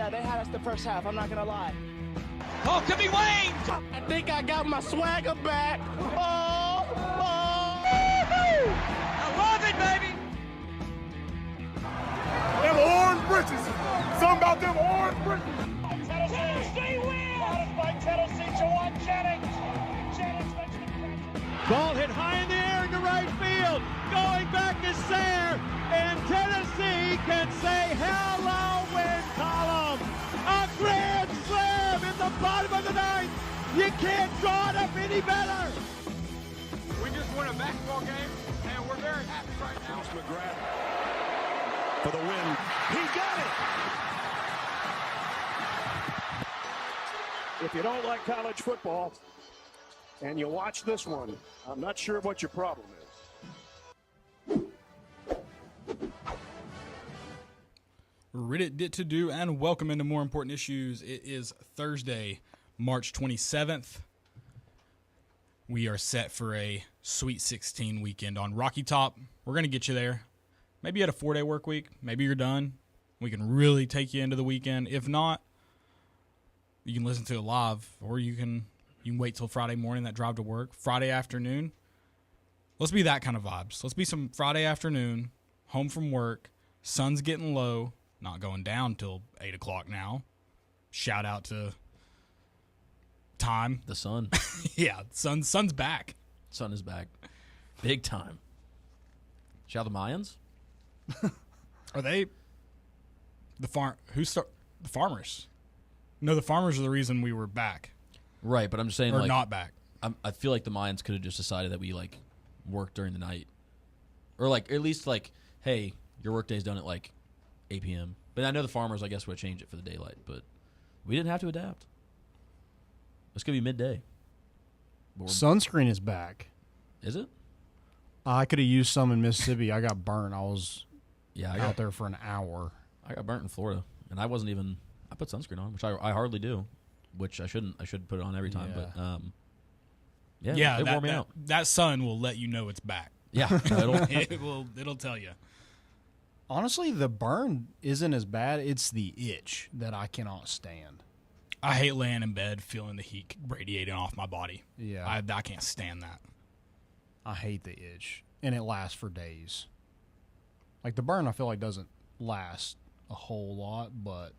Yeah, they had us the first half. I'm not going to lie. Oh, could be Wayne! I think I got my swagger back. Oh! I love it, baby! Them orange britches. Something about them orange britches. Tennessee wins! By Tennessee, Jawan Jennings. Jennings makes the catch. Ball hit high in the air into right field. Going back is Sayre. And Tennessee can say hello, win column. A grand slam in the bottom of the ninth. You can't draw it up any better. We just won a basketball game, and we're very happy right now. McGrath for the win. He got it. If you don't like college football and you watch this one, I'm not sure what your problem is. Reddit to do, and welcome into More Important Issues. It is Thursday, March 27th. We are set for a Sweet 16 weekend on Rocky Top. We're going to get you there. Maybe you had a 4-day work week. Maybe you're done. We can really take you into the weekend. If not, you can listen to it live, or you can wait till Friday morning, that drive to work. Friday afternoon, let's be that kind of vibes. Let's be some Friday afternoon, home from work, sun's getting low, not going down till 8 o'clock now. Shout out to time. The sun. Yeah, sun's back. Sun is back. Big time. Shout out the Mayans. Are they the farmers? No, the farmers are the reason we were back. Right, but I'm just saying, or like, not back. I feel like the Mayans could have just decided that we, like, work during the night. Or, like, at least, like, hey, your workday's done at, like, 8 p.m. But I know the farmers, I guess, would change it for the daylight. But we didn't have to adapt. It's going to be midday. Sunscreen is back. Is it? I could have used some in Mississippi. I got burnt. I was out there for an hour. I got burnt in Florida, and I wasn't even – I put sunscreen on, which I hardly do, which I shouldn't. I should put it on every time. Yeah. But, it wore me out. That sun will let you know it's back. Yeah. It'll tell you. Honestly, the burn isn't as bad. It's the itch that I cannot stand. I hate laying in bed feeling the heat radiating off my body. Yeah. I can't stand that. I hate the itch, and it lasts for days. Like, the burn, I feel like, doesn't last a whole lot, but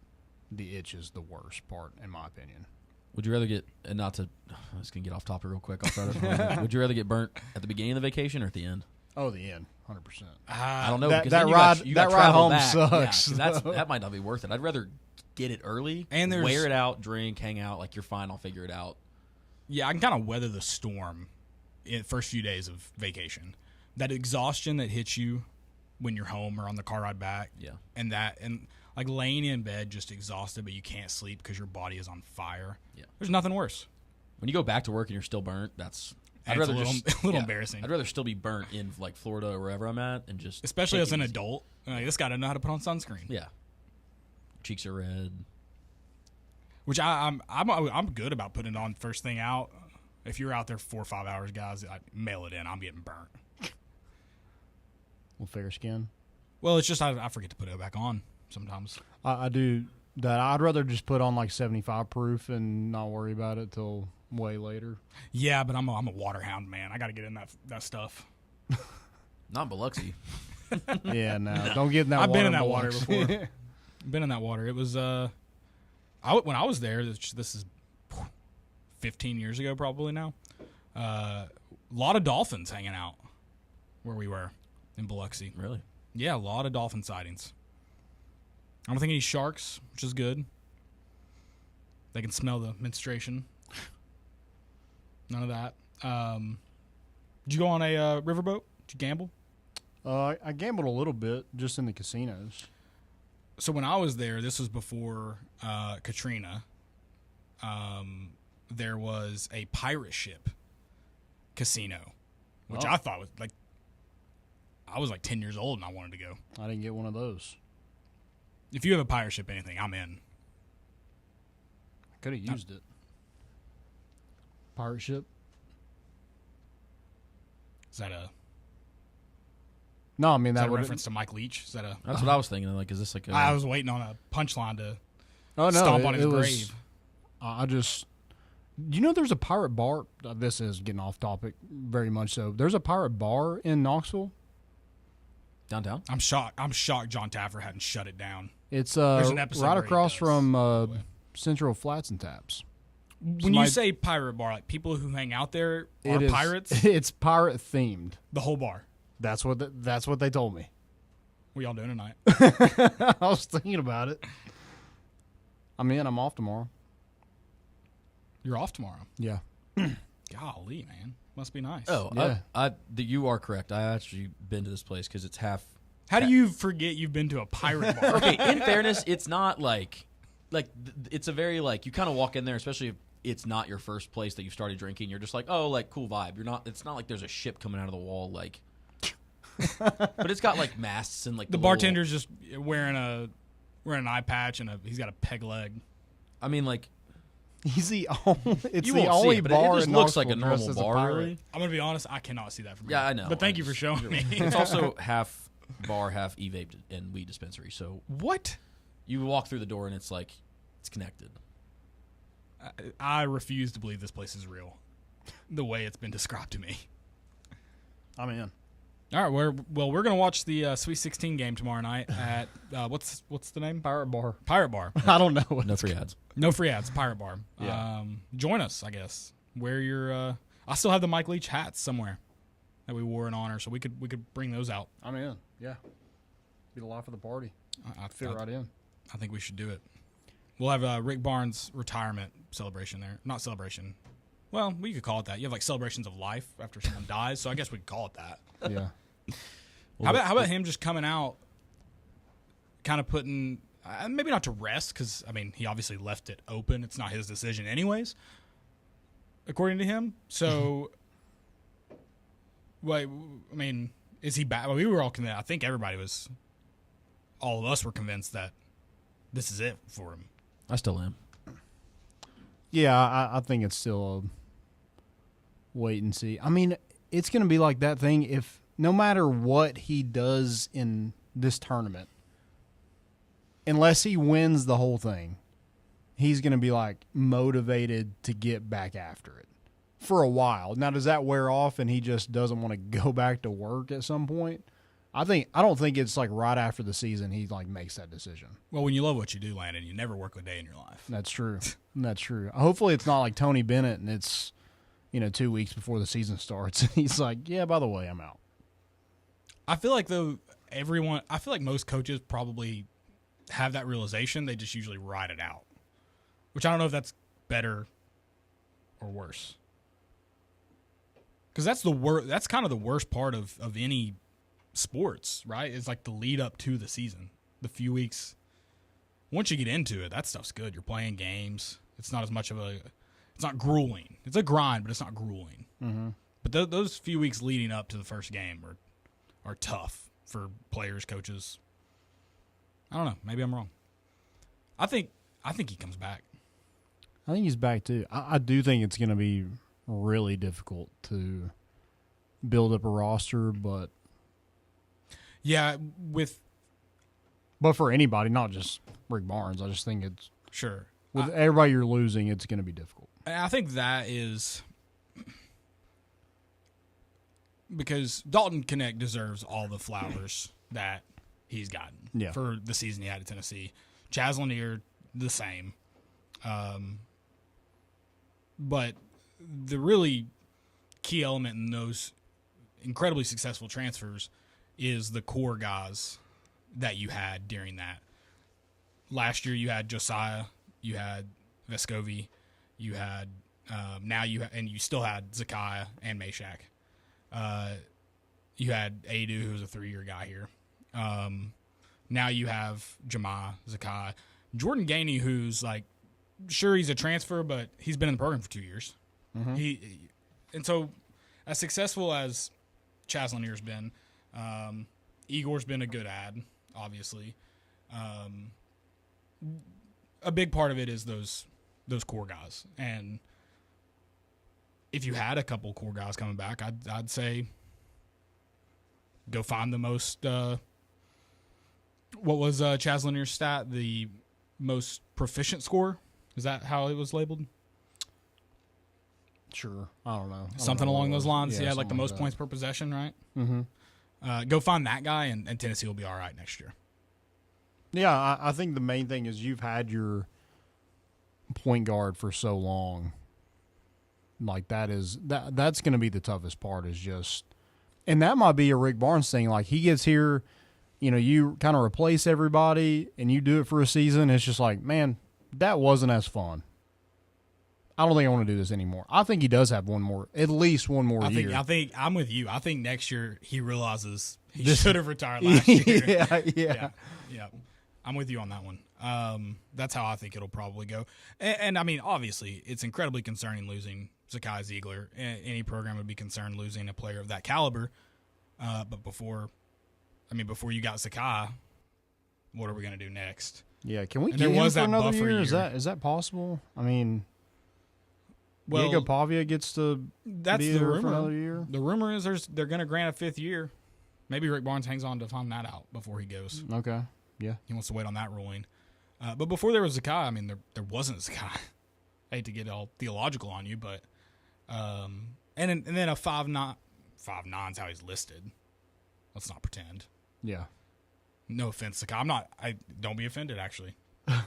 the itch is the worst part, in my opinion. Would you rather get, and not to, I'm just going to get off topic real quick. I'll try to. Would you rather get burnt at the beginning of the vacation or at the end? Oh, the end, 100%. I don't know. That because ride home sucks. Yeah, that might not be worth it. I'd rather get it early, and wear it out, drink, hang out. Like, you're fine. I'll figure it out. Yeah, I can kind of weather the storm in the first few days of vacation. That exhaustion that hits you when you're home or on the car ride back. Yeah. And like laying in bed just exhausted, but you can't sleep because your body is on fire. Yeah. There's nothing worse. When you go back to work and you're still burnt, I'd rather rather a little embarrassing. I'd rather still be burnt in, like, Florida or wherever I'm at, and just especially as an adult. Like, this guy doesn't know how to put on sunscreen. Yeah. Cheeks are red. Which I'm good about putting it on first thing out. If you're out there 4 or 5 hours, guys, I mail it in. I'm getting burnt. Well, fair skin. Well, it's just I forget to put it back on sometimes. I do that. I'd rather just put on like 75 proof and not worry about it till way later. Yeah, but I'm a water hound, man. I got to get in that stuff. Not Biloxi. Yeah, no, don't get in that water. I've been in that water before. Been in that water. It was when I was there, this is 15 years ago probably now. A lot of dolphins hanging out where we were in Biloxi. Really? Yeah, a lot of dolphin sightings. I don't think any sharks, which is good. They can smell the menstruation. None of that. Did you go on a riverboat? Did you gamble? I gambled a little bit just in the casinos. So when I was there, this was before Katrina. There was a pirate ship casino, which I thought was like, I was like 10 years old and I wanted to go. I didn't get one of those. If you have a pirate ship, anything, I'm in. I could have used it. Pirate ship? Is that a? No, I mean Is that a would reference to Mike Leach? Is that a? That's what I was thinking. Like, is this like? I was waiting on a punchline to Oh, no. stomp on his it was, grave. I just. You know, there's a pirate bar. This is getting off topic very much so. There's a pirate bar in Knoxville. Downtown? I'm shocked. I'm shocked John Taffer hadn't shut it down. It's an episode right where he across does, from Central Flats and Taps. When you say pirate bar, like people who hang out there are It is- pirates? It's pirate themed. The whole bar. That's what they told me. What y'all doing tonight? I was thinking about it. I'm off tomorrow. You're off tomorrow. Yeah. Golly, man. Must be nice. Oh, Yeah. You are correct. I actually been to this place because it's half. How do you forget you've been to a pirate bar? Okay, in fairness, it's not like it's a very like you kind of walk in there, especially if it's not your first place that you started drinking. You're just like, oh, like cool vibe. You're not. It's not like there's a ship coming out of the wall, like. But it's got like masts and like The bartender's just wearing an eye patch and he's got a peg leg. I mean, like He's the only. It's you the won't only see it, but bar it just in looks like a Knoxville dressed normal as a bar. pirate. Really. I'm gonna be honest, I cannot see that from here. Yeah, I know. But thank you for showing me. It's also half bar, half e-vape and weed dispensary. So What? you walk through the door and it's like it's connected. I refuse to believe this place is real. The way it's been described to me. I'm in. All right, we're gonna watch the Sweet 16 game tomorrow night at what's the name? Pirate bar. Pirate Bar. I don't know. No free ads. No free ads. Pirate Bar. Yeah. Join us, I guess. Wear your. I still have the Mike Leach hats somewhere that we wore in honor, so we could bring those out. I'm in. Yeah. Be the life of the party. I Fit right in. I think we should do it. We'll have Rick Barnes' retirement celebration there. Not celebration. Well, we could call it that. You have like celebrations of life after someone dies, so I guess we could call it that. Yeah. How about him just coming out, kind of putting maybe not to rest because I mean he obviously left it open. It's not his decision anyways, according to him. So, wait, I mean, is he back? Well, we were all convinced. I think all of us were convinced that this is it for him. I still am. Yeah, I think it's still a wait and see. I mean, it's going to be like that thing if no matter what he does in this tournament, unless he wins the whole thing, he's going to be like motivated to get back after it for a while. Now, does that wear off and he just doesn't want to go back to work at some point? I don't think it's like right after the season he like makes that decision. Well, when you love what you do, Landon, you never work a day in your life. That's true. That's true. Hopefully it's not like Tony Bennett and it's 2 weeks before the season starts. He's like, yeah, by the way, I'm out. I feel like most coaches probably have that realization. They just usually ride it out, which I don't know if that's better or worse. Because that's kind of the worst part of any sports, right? It's like the lead up to the season, the few weeks. Once you get into it, that stuff's good. You're playing games. It's not as much of it's not grueling. It's a grind, but it's not grueling. Mm-hmm. But those few weeks leading up to the first game are tough for players, coaches. I don't know. Maybe I'm wrong. I think he comes back. I think he's back too. I do think it's going to be really difficult to build up a roster, but yeah, but for anybody, not just Rick Barnes. I just think it's sure with everybody you're losing, it's going to be difficult. I think that is because Dalton Connect deserves all the flowers that he's gotten for the season he had at Tennessee. Chaz Lanier, the same. But the really key element in those incredibly successful transfers is the core guys that you had during that. Last year you had Josiah, you had Vescovi, you had and you still had Zakiah and Meshack. You had Adu, who's a 3-year guy here. Now you have Jamai, Zakiah, Jordan Gainey, who's like, sure he's a transfer, but he's been in the program for 2 years. Mm-hmm. And so as successful as Chaz Lanier's been, Igor's been a good ad, obviously. A big part of it is those core guys, and if you had a couple core guys coming back, I'd say go find the most. What was Chaz Lanier's stat? The most proficient score. Is that how it was labeled? Sure. I don't know. Something along those lines. Yeah, like something the most that. points per possession, right? Mm-hmm. Go find that guy, and Tennessee will be all right next year. Yeah, I think the main thing is you've had your point guard for so long. Like that's going to be the toughest part is just, and that might be a Rick Barnes thing. Like he gets here, you kind of replace everybody and you do it for a season. It's just like, man, that wasn't as fun. I don't think I want to do this anymore. I think he does have at least one more year. I think I'm with you. I think next year he realizes he should have retired last year. Yeah. I'm with you on that one. That's how I think it'll probably go. And I mean, obviously, it's incredibly concerning losing Zakai Ziegler. Any program would be concerned losing a player of that caliber. But before you got Zakai, what are we going to do next? Yeah, can we And get there him was for that another buffer year? year. Is that possible? I mean, Well, Diego Pavia gets to that's be the there rumor. for another year. The rumor is they're going to grant a 5th year. Maybe Rick Barnes hangs on to find that out before he goes. Okay, yeah. He wants to wait on that ruling. But before there was Zakai, I mean, there wasn't Zakai. I hate to get all theological on you, but and then a 5'9's how he's listed. Let's not pretend. Yeah. No offense, Zakai. I don't be offended. Actually,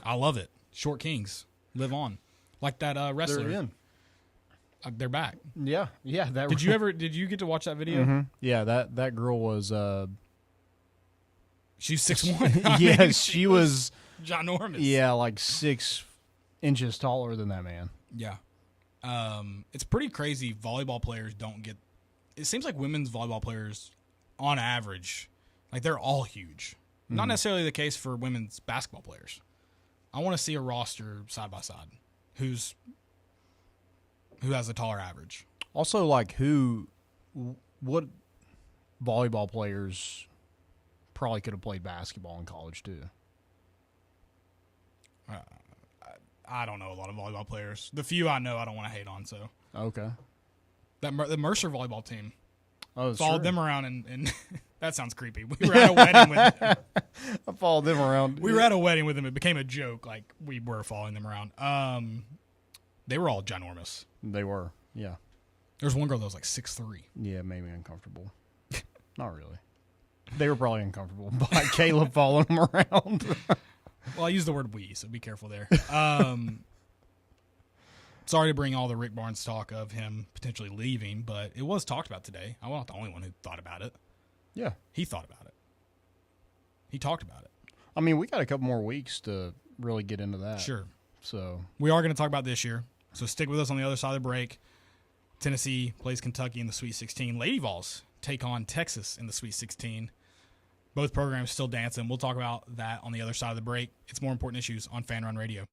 I love it. Short kings live on, like that wrestler. They're in. They're back. Yeah. That Did you get to watch that video? Mm-hmm. Yeah, that girl was. She's 6'1". Yeah, she was ginormous. Yeah, like 6 inches taller than that man. Yeah. It's pretty crazy. Volleyball players don't get. It seems like women's volleyball players, on average, like they're all huge. Not necessarily the case for women's basketball players. I want to see a roster side by side. Who has a taller average? Also, like what volleyball players probably could have played basketball in college too. I don't know a lot of volleyball players. The few I know, I don't want to hate on. So Okay. the Mercer volleyball team sure. followed them around, and that sounds creepy. We were at a wedding with them. I followed them around. We were at a wedding with them. It became a joke. Like we were following them around. They were all ginormous. They were. Yeah. There was one girl that was like 6'3". Yeah, made me uncomfortable. Not really. They were probably uncomfortable by Caleb following them around. Well, I used the word "we," so be careful there. Sorry to bring all the Rick Barnes talk of him potentially leaving, but it was talked about today. I wasn't the only one who thought about it. Yeah. He thought about it. He talked about it. I mean, we got a couple more weeks to really get into that. Sure. So We are going to talk about this year, so stick with us on the other side of the break. Tennessee plays Kentucky in the Sweet 16. Lady Vols take on Texas in the Sweet 16. Both programs still dancing. We'll talk about that on the other side of the break. It's More Important Issues on Fan Run Radio.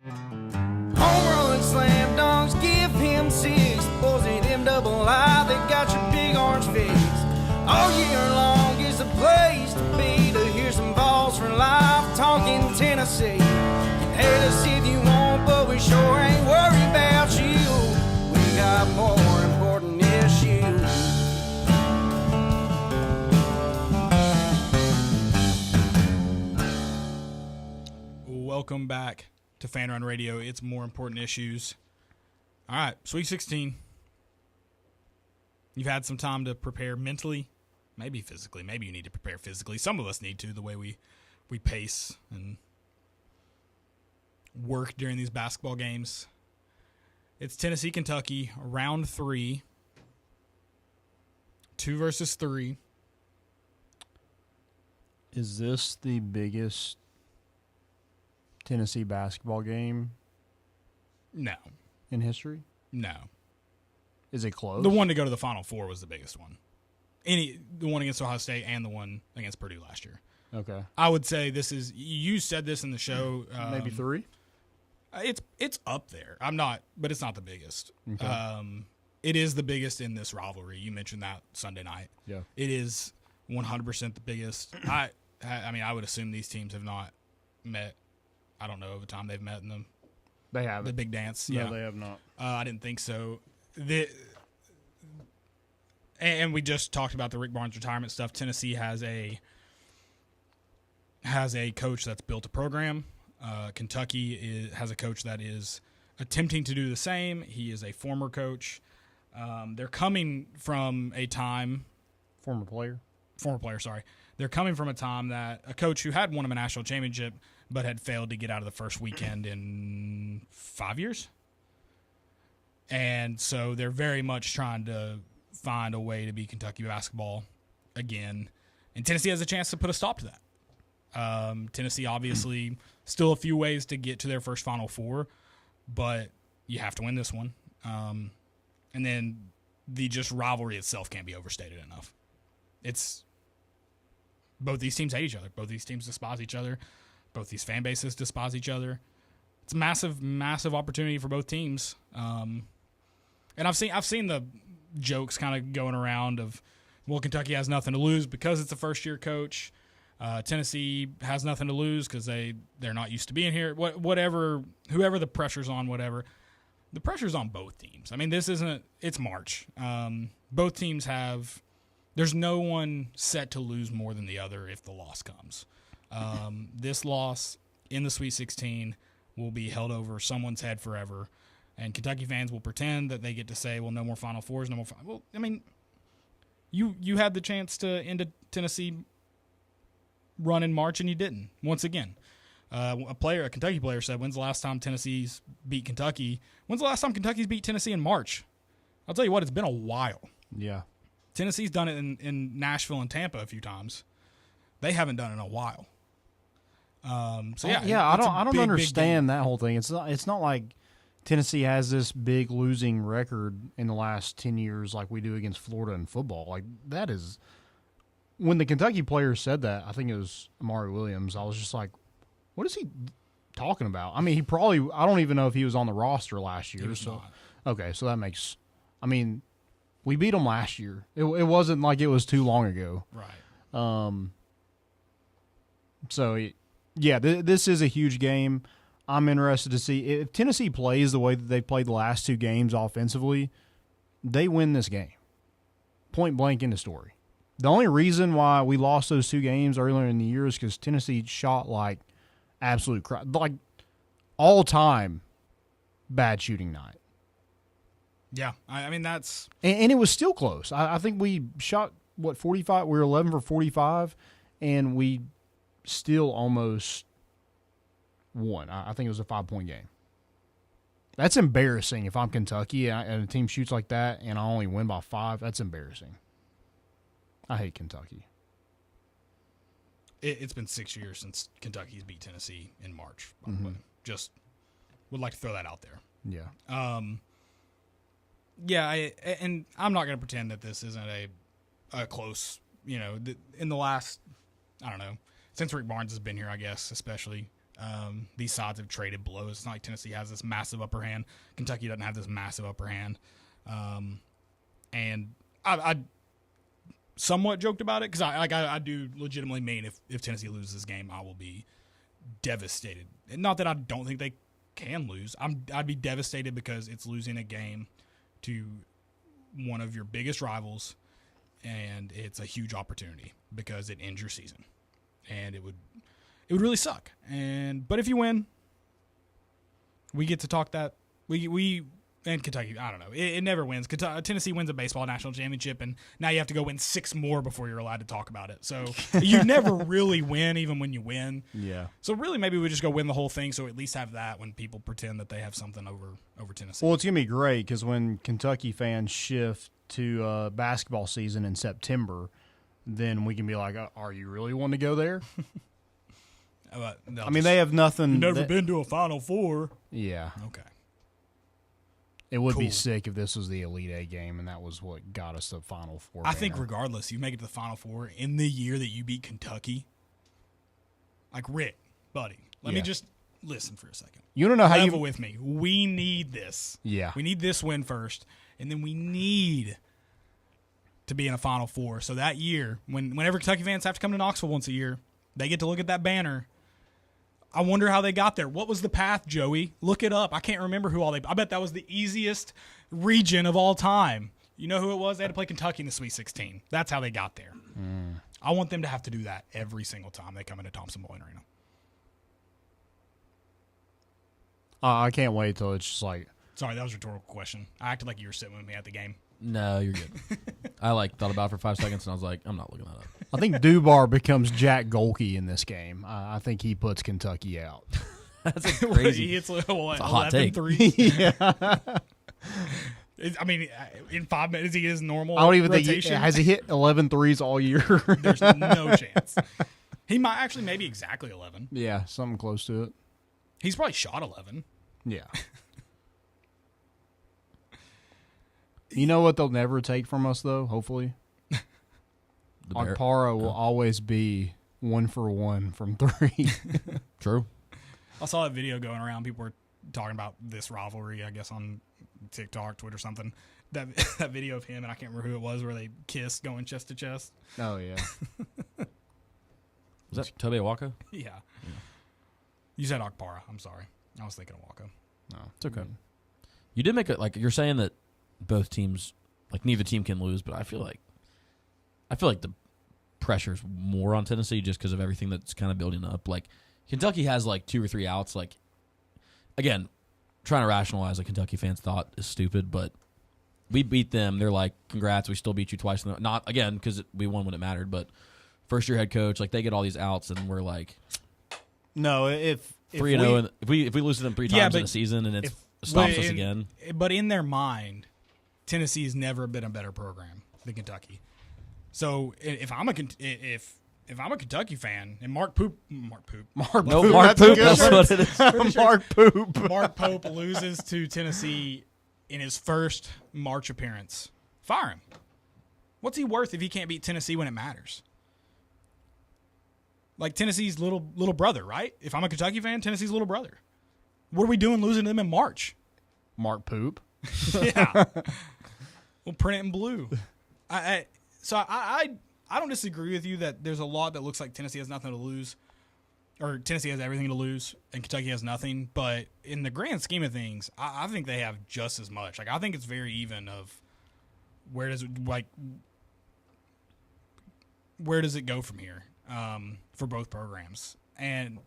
Home run, slam dunks, give him 6. Boys at MII, they got your big orange fix. All year long is the place to be to hear some balls for life talking Tennessee. You can hate us if you want, but we sure ain't worried about you. We got more important issues. Welcome back to Fan Run Radio. It's more important issues. All right, Sweet 16. You've had some time to prepare mentally, maybe physically. Maybe you need to prepare physically. Some of us need to, the way we pace and work during these basketball games. It's Tennessee, Kentucky, round 3. 2 versus 3. Is this the biggest Tennessee basketball game No. in history? No. Is it close? The one to go to the Final Four was the biggest one. The one against Ohio State and the one against Purdue last year. Okay. I would say this is, you said this in the show. Maybe 3? It's up there. I'm not, but it's not the biggest. Okay. It is the biggest in this rivalry. You mentioned that Sunday night. Yeah. It is 100% the biggest. I mean, I would assume these teams have not met. I don't know the time they've met in They have the big dance. No, Yeah, they have not. I didn't think so. And we just talked about the Rick Barnes retirement stuff. Tennessee has a coach that's built a program. Kentucky has a coach that is attempting to do the same. He is a former coach. They're coming from a time. Former player, sorry. They're coming from a time that a coach who had won him a national championship but had failed to get out of the first weekend in 5 years. And so they're very much trying to find a way to beat Kentucky basketball again. And Tennessee has a chance to put a stop to that. Tennessee, obviously, still a few ways to get to their first Final Four, but you have to win this one. And then the just rivalry itself can't be overstated enough. It's both these teams hate each other. Both these teams despise each other. Both these fan bases despise each other. It's a massive, massive opportunity for both teams. And I've seen the jokes kind of going around of, well, Kentucky has nothing to lose because it's a first-year coach. Tennessee has nothing to lose because they're not used to being here. Whoever the pressure's on, whatever. The pressure's on both teams. I mean, it's March. Both teams there's no one set to lose more than the other if the loss comes. This loss in the Sweet 16 will be held over someone's head forever. And Kentucky fans will pretend that they get to say, well, no more Final Fours, no more – well, I mean, you had the chance to end a Tennessee run in March, and you didn't, once again. A Kentucky player said, when's the last time Tennessee's beat Kentucky? When's the last time Kentucky's beat Tennessee in March? I'll tell you what, it's been a while. Yeah. Tennessee's done it in Nashville and Tampa a few times. They haven't done it in a while. So yeah, I don't understand that whole thing. It's not like Tennessee has this big losing record in the last 10 years like we do against Florida in football. Like, that is – when the Kentucky player said that, I think it was Amari Williams, I was just like, what is he talking about? I mean, I don't even know if he was on the roster last year. He was not. Okay, so that makes – I mean, we beat them last year. It wasn't like it was too long ago. Right. This is a huge game. I'm interested to see if Tennessee plays the way that they played the last 2 games offensively, they win this game. Point blank in the story. The only reason why we lost those 2 games earlier in the year is because Tennessee shot like absolute crap. Like all-time bad shooting night. Yeah, I mean, that's... And it was still close. I think we shot, 45? We were 11 for 45, and we still almost won. I think it was a 5-point game. That's embarrassing if I'm Kentucky and a team shoots like that and I only win by 5. That's embarrassing. I hate Kentucky. It's been 6 years since Kentucky's beat Tennessee in March, by the way. Just would like to throw that out there. Yeah. And I'm not going to pretend that this isn't a close, in the last, I don't know, since Rick Barnes has been here, I guess, especially These sides have traded blows. It's not like Tennessee has this massive upper hand. Kentucky doesn't have this massive upper hand. And I somewhat joked about it because I do legitimately mean if Tennessee loses this game, I will be devastated. And not that I don't think they can lose. I'd be devastated because it's losing a game to one of your biggest rivals, and it's a huge opportunity because it ends your season, and it would really suck. But if you win, we get to talk that we and Kentucky. I don't know. It never wins. Tennessee wins a baseball national championship, and now you have to go win 6 more before you're allowed to talk about it. So you never really win, even when you win. Yeah. So really, maybe we just go win the whole thing, so at least have that when people pretend that they have something over Tennessee. Well, it's gonna be great because when Kentucky fans shift to basketball season in September, then we can be like, "Are you really wanting to go there?" I mean, they have nothing. You've never been to a Final Four. Yeah. Okay. It would be Cool. sick if this was the Elite Eight game and that was what got us the Final Four. I think banner. regardless, you make it to the Final Four in the year that you beat Kentucky. Like Rick, buddy, let me Yeah. just listen for a second. You don't know how Level you. with me. We need this. Yeah. We need this win first, and then we need to be in a Final Four. So that year, whenever Kentucky fans have to come to Knoxville once a year, they get to look at that banner. I wonder how they got there. What was the path, Joey? Look it up. I can't remember who all they. I bet that was the easiest region of all time. You know who it was? They had to play Kentucky in the Sweet 16. That's how they got there. I want them to have to do that every single time they come into Thompson-Boling Arena. I can't wait till it's just like. Sorry, that was a rhetorical question. I acted like you were sitting with me at the game. No, you're good. I thought about it for 5 seconds, and I was like, I'm not looking that up. I think Dubar becomes Jack Golke in this game. I think he puts Kentucky out. That's a crazy. It's a hot take. 11-3. I mean, in 5 minutes, he is normal. I don't even rotation. think has he hit 11 threes all year. There's no chance. He might actually maybe exactly 11. Yeah, something close to it. He's probably shot 11. Yeah. You know what they'll never take from us, though, hopefully? Akpara will always be 1 for 1 from 3. True. I saw that video going around. People were talking about this rivalry, I guess, on TikTok, Twitter, something. That video of him, and I can't remember who it was, where they kissed going chest to chest. Oh, yeah. Was that Tobe Awaka? Yeah. You said Akpara. I'm sorry. I was thinking of Waka. No, It's okay. You did make it like you're saying that both teams, like neither team can lose, but I feel like the pressure's more on Tennessee just because of everything that's kind of building up. Like Kentucky has like 2 or 3 outs. Like again, trying to rationalize a Kentucky fan's thought is stupid, but we beat them. They're like, congrats, we still beat you twice. Not again because we won when it mattered, but first year head coach, like they get all these outs, and we're like, no, if 3-0, and if we lose to them 3 times in a season, and it stops us again. But in their mind, Tennessee's never been a better program than Kentucky. So if I'm a Kentucky fan, and Mark Poop. Mark Poop. That's what it is. Mark Poop. Mark Pope loses to Tennessee in his first March appearance, fire him. What's he worth if he can't beat Tennessee when it matters? Like Tennessee's little brother, right? If I'm a Kentucky fan, Tennessee's little brother. What are we doing losing to them in March? Mark Poop. Yeah. We'll print it in blue. So I don't disagree with you that there's a lot that looks like Tennessee has nothing to lose, or Tennessee has everything to lose, and Kentucky has nothing. But in the grand scheme of things, I think they have just as much. Like I think it's very even of where does it go from here for both programs. And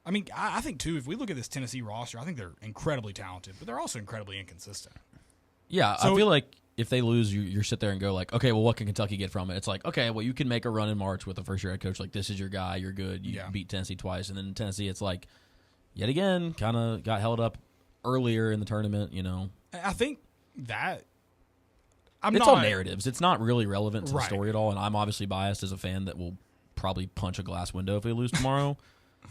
I mean, I think too, if we look at this Tennessee roster, I think they're incredibly talented, but they're also incredibly inconsistent. Yeah, So I feel like if they lose, you sit there and go like, okay, well, what can Kentucky get from it? It's like, okay, well, you can make a run in March with a first-year head coach. Like, this is your guy. You're good. You beat Tennessee twice. And then in Tennessee, it's like, yet again, kind of got held up earlier in the tournament, you know. I think that it's all narratives. It's not really relevant to the Right. story at all. And I'm obviously biased as a fan that will probably punch a glass window if we lose tomorrow.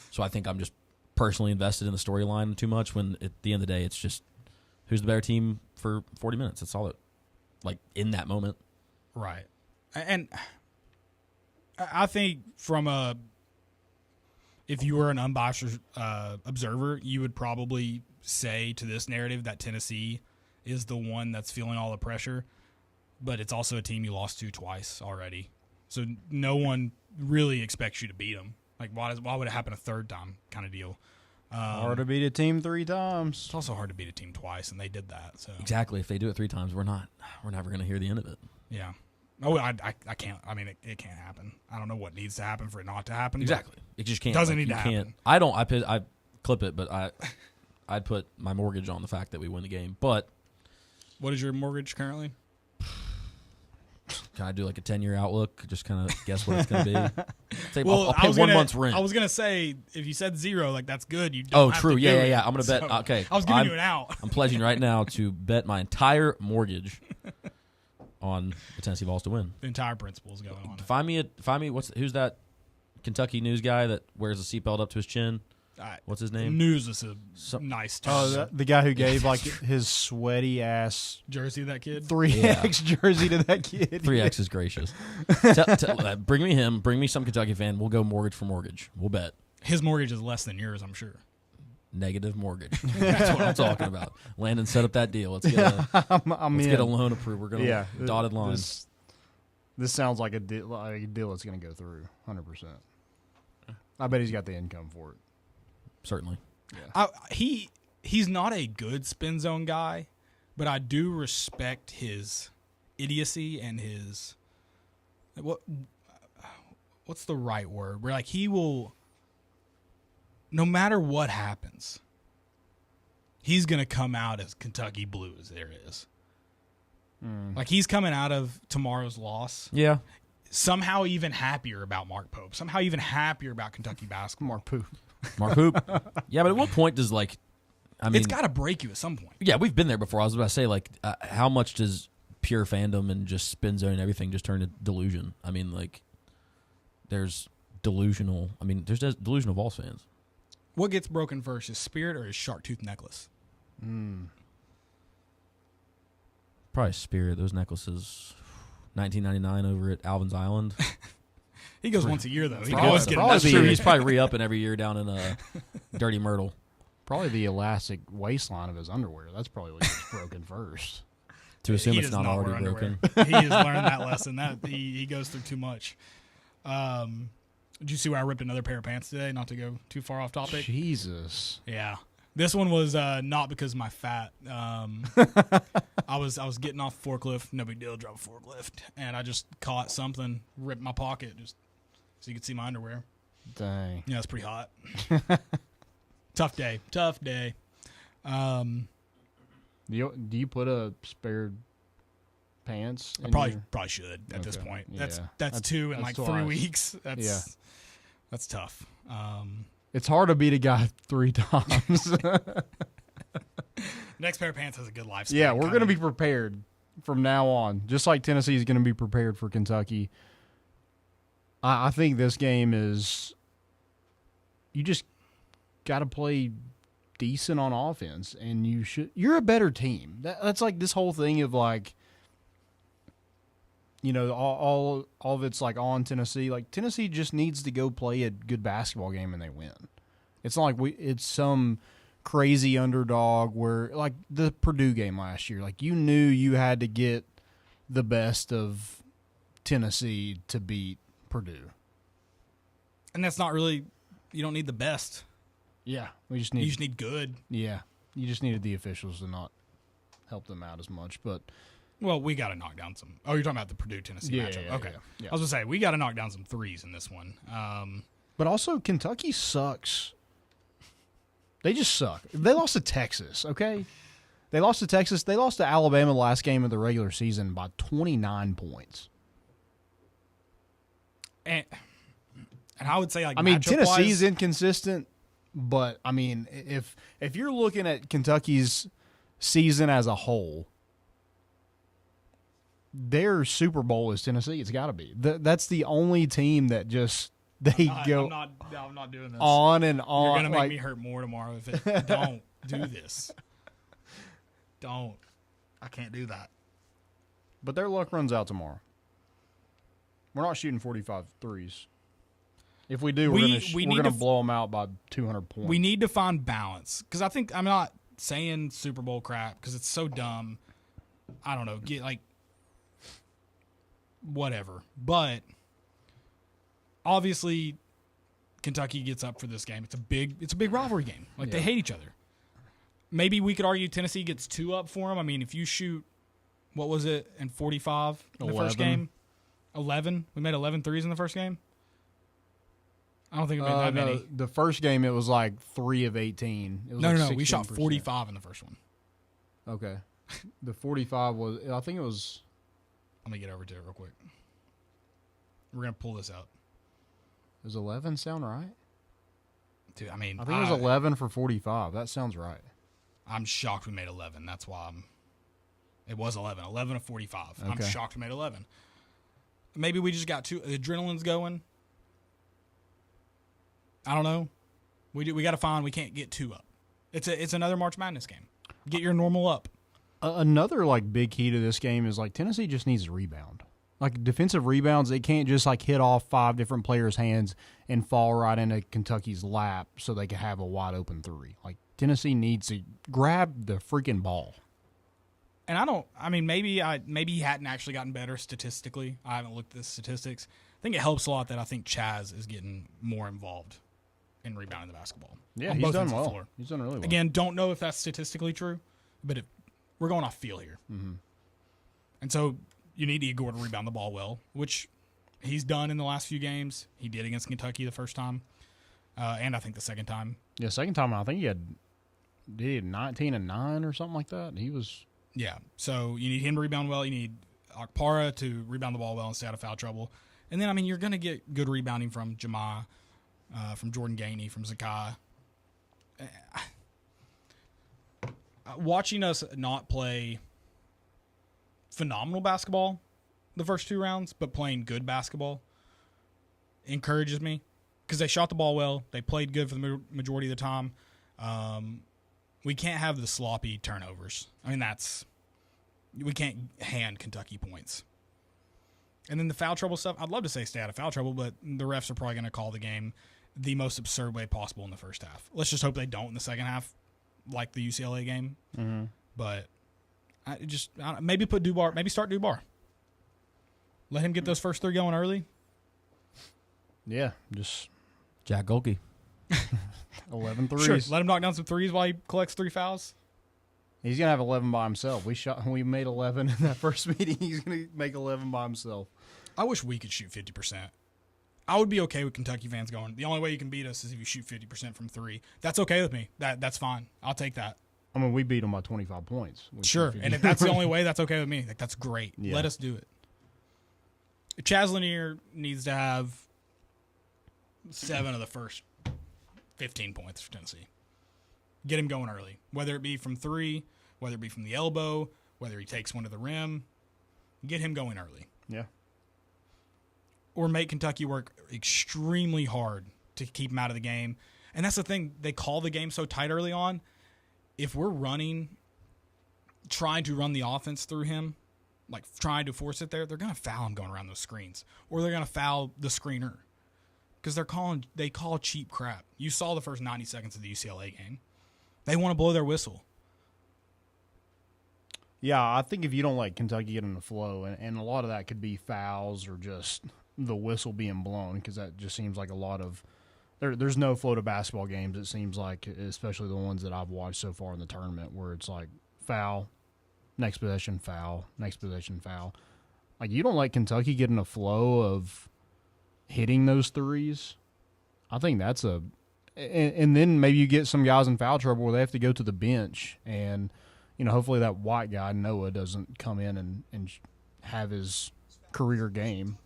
So I think I'm just personally invested in the storyline too much when at the end of the day, it's just who's the better team for 40 minutes. That's all it, like, in that moment. Right. And I think from if you were an unbiased observer, you would probably say to this narrative that Tennessee is the one that's feeling all the pressure, but it's also a team you lost to twice already. So no one really expects you to beat them. Like, why would it happen a third time kind of deal? Hard to beat a team 3 times. It's also hard to beat a team twice, and they did that. So Exactly. If they do it 3 times, we're never going to hear the end of it. yeah. Oh, I can't. I mean, it can't happen. I don't know what needs to happen for it not to happen. Exactly. It just can't. Doesn't like, need to you can't. happen. I don't. I clip it, but I'd put my mortgage on the fact that we win the game. But What is your mortgage currently? can I do like a 10-year outlook? Just kind of guess what it's going to be. Say, Well, I'll pay one month's rent. I was gonna say if you said 0, like that's good. You don't have true. to do Yeah, it. yeah. I'm going to bet. So, Okay. I was giving you an out. I'm pledging right now to bet my entire mortgage on the Tennessee Vols to win. The entire principle is going on. Find me. Who's that Kentucky news guy that wears a seatbelt up to his chin? What's his name? News is a nice term. Oh, the guy who gave like his sweaty ass jersey, that kid. 3X jersey to that kid. 3X is gracious. Bring me him. Bring me some Kentucky fan. We'll go mortgage for mortgage. We'll bet. His mortgage is less than yours, I'm sure. Negative mortgage. That's what I'm talking about. Landon, set up that deal. Let's get a loan approved. We're going to dotted lines. This sounds like a deal that's going to go through 100%. I bet he's got the income for it. Certainly. Yeah. He's not a good spin zone guy, but I do respect his idiocy and his what's the right word? Where like he will, no matter what happens, he's gonna come out as Kentucky blue as there is. Like he's coming out of tomorrow's loss. Yeah. Somehow even happier about Mark Pope. Somehow even happier about Kentucky basketball. Mark Hoop. Yeah, but at what point does it's got to break you at some point. Yeah, we've been there before. I was about to say how much does pure fandom and just spin zone and everything just turn to delusion? I mean, there's delusional. I mean, there's delusional Vols fans. What gets broken first, his spirit or his shark tooth necklace? Probably spirit. Those necklaces, $19.99 over at Alvin's Island. He goes once a year, though. That's true. He's probably re-upping every year down in Dirty Myrtle. Probably the elastic waistline of his underwear. That's probably what gets broken first. To assume it's not already broken. He has learned that lesson. That he goes through too much. Did you see where I ripped another pair of pants today? Not to go too far off topic. Jesus. Yeah. This one was not because of my fat. I was getting off forklift. No big deal. Drop a forklift. And I just caught something, ripped my pocket just so you could see my underwear. Dang. Yeah, it's pretty hot. Tough day. Do you put a spare pants? I probably should at this point. That's 2 in 3 weeks. That's tough. It's hard to beat a guy 3 times. Next pair of pants has a good lifespan. Yeah, we're going to be prepared from now on. Just like Tennessee is going to be prepared for Kentucky. I think this game is, you just got to play decent on offense, and you're a better team. That's like this whole thing of all of it's like on Tennessee. Like Tennessee just needs to go play a good basketball game and they win. It's not like it's some crazy underdog where like the Purdue game last year. Like you knew you had to get the best of Tennessee to beat Purdue. And that's not really, you don't need the best. Yeah, you just need good. Yeah, you just needed the officials to not help them out as much. But well, we got to knock down some. Oh, you're talking about the Purdue-Tennessee matchup. Yeah, okay. Yeah. I was going to say, we got to knock down some threes in this one. But also, Kentucky sucks. They just suck. They lost to Texas, okay? They lost to Texas. They lost to Alabama the last game of the regular season by 29 points. And I would say, Tennessee's inconsistent, but, if you're looking at Kentucky's season as a whole, their Super Bowl is Tennessee. It's got to be. That's the only team that just go I'm not doing this. On and on. You're going to make me hurt more tomorrow if it don't do this. Don't. I can't do that. But their luck runs out tomorrow. We're not shooting 45 threes If we do, we're going to blow them out by 200 points. We need to find balance because I'm not saying Super Bowl crap because it's so dumb. I don't know, get like whatever. But obviously, Kentucky gets up for this game. It's a big rivalry game. Like they hate each other. Maybe we could argue Tennessee gets 2 up for them. I mean, if you shoot, what was it in 45 in the first game? 11. We made 11 threes in the first game. I don't think we made that many. The first game, it was like 3 of 18. It was No. like We shot 16%. 45 in the first one. Okay. The 45 was, I think it was. Let me get over to it real quick. We're going to pull this out. Does 11 sound right? Dude, I mean. I think it was 11 for 45. That sounds right. I'm shocked we made 11. That's why it was 11. 11 of 45. Okay. I'm shocked we made 11. Maybe we just got the adrenaline's going. I don't know. We got to find. We can't get 2 up. It's another March Madness game. Get your normal up. Another like big key to this game is like Tennessee just needs to rebound. Like defensive rebounds, they can't just like hit off 5 different players' hands and fall right into Kentucky's lap so they can have a wide open 3. Like Tennessee needs to grab the freaking ball. And maybe he hadn't actually gotten better statistically. I haven't looked at the statistics. I think it helps a lot that I think Chaz is getting more involved in rebounding the basketball. Yeah, on he's both done ends of the well. floor. He's done really well. Again, don't know if that's statistically true, but we're going off feel here. Mm-hmm. And so you need Igor to rebound the ball well, which he's done in the last few games. He did against Kentucky the first time, and I think the second time. Yeah, second time I think he had 19 and 9 or something like that. He was. Yeah, so you need him to rebound well. You need Akpara to rebound the ball well and stay out of foul trouble. And then, you're going to get good rebounding from Jamah, from Jordan Gainey, from Zakai. Watching us not play phenomenal basketball the first 2 rounds, but playing good basketball encourages me because they shot the ball well. They played good for the majority of the time. We can't have the sloppy turnovers. We can't hand Kentucky points. And then the foul trouble stuff, I'd love to say stay out of foul trouble, but the refs are probably going to call the game the most absurd way possible in the first half. Let's just hope they don't in the second half, like the UCLA game. Mm-hmm. But maybe put Dubar, maybe start Dubar. Let him get those first 3 going early. Yeah, just Jack Golke. 11 threes. Sure, let him knock down some threes while he collects 3 fouls. He's going to have 11 by himself. We made 11 in that first meeting. He's going to make 11 by himself. I wish we could shoot 50%. I would be okay with Kentucky fans going, the only way you can beat us is if you shoot 50% from 3. That's okay with me. That's fine. I'll take that. I mean, we beat them by 25 points. Sure, and if that's the only way, that's okay with me. That's great. Yeah. Let us do it. Chaz Lanier needs to have 7 of the first 15 points for Tennessee. Get him going early, whether it be from 3, whether it be from the elbow, whether he takes one to the rim. Get him going early. Yeah. Or make Kentucky work extremely hard to keep him out of the game. And that's the thing. They call the game so tight early on. If we're trying to run the offense through him, like trying to force it there, they're going to foul him going around those screens. Or they're going to foul the screener. Because they call cheap crap. You saw the first 90 seconds of the UCLA game. They want to blow their whistle. Yeah, I think if you don't let Kentucky get in the flow, and a lot of that could be fouls or just the whistle being blown, because that just seems like a lot of there's no flow to basketball games, it seems like, especially the ones that I've watched so far in the tournament, where it's like foul, next possession, foul, next possession, foul. Like, you don't let Kentucky get in a flow of hitting those threes. I think that's and then maybe you get some guys in foul trouble where they have to go to the bench, and hopefully that white guy Noah doesn't come in and have his career game.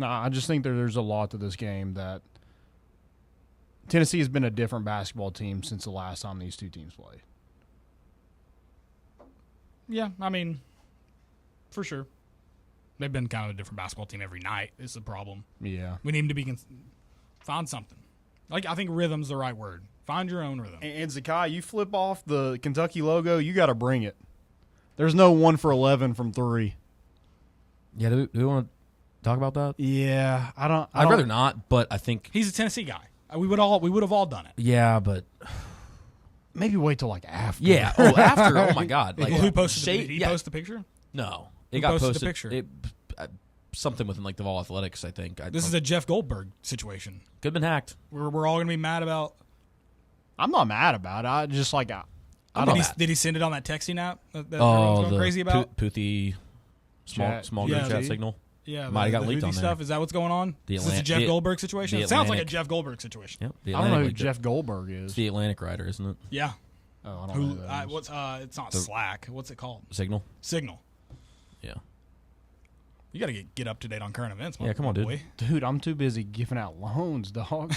I just think there's a lot to this game that Tennessee has been a different basketball team since the last time these 2 teams played. Yeah, for sure. They've been kind of a different basketball team every night is the problem. Yeah. We need them to find something. Like, I think rhythm's the right word. Find your own rhythm. And Zakai, you flip off the Kentucky logo, you got to bring it. There's no 1 for 11 from 3. Yeah, do we want to talk about that? Yeah, I'd rather not, but I think He's a Tennessee guy. We would have all done it. yeah, but maybe wait till like after. yeah. Oh, after. Oh my God! Like Who posted? Shea- Did he yeah. post the picture? No, Who it got posted the posted. picture? Something within like the Vol Athletics, I think. This is a Jeff Goldberg situation. could have been hacked. We're all gonna be mad about. I'm not mad about it. I just like Did he send it on that texting app that Oh, everyone's going crazy about? Poothy Chat. small group Yeah, chat see? signal. Yeah, Might have got the leaked Houthi on there. stuff. Is that what's going on? The Is this a Atlant- Jeff the- Goldberg situation? the It sounds like a Atlantic. Jeff Goldberg situation. Yep. The I don't know who Atlantic Jeff Goldberg is. It's the Atlantic writer, isn't it? Yeah. Oh, I don't know Who? who that is. What's? It's not Slack. What's it called? Signal. Signal. Yeah. You got to get up to date on current events. Yeah, come on, dude. boy. Dude, I'm too busy giving out loans, dog.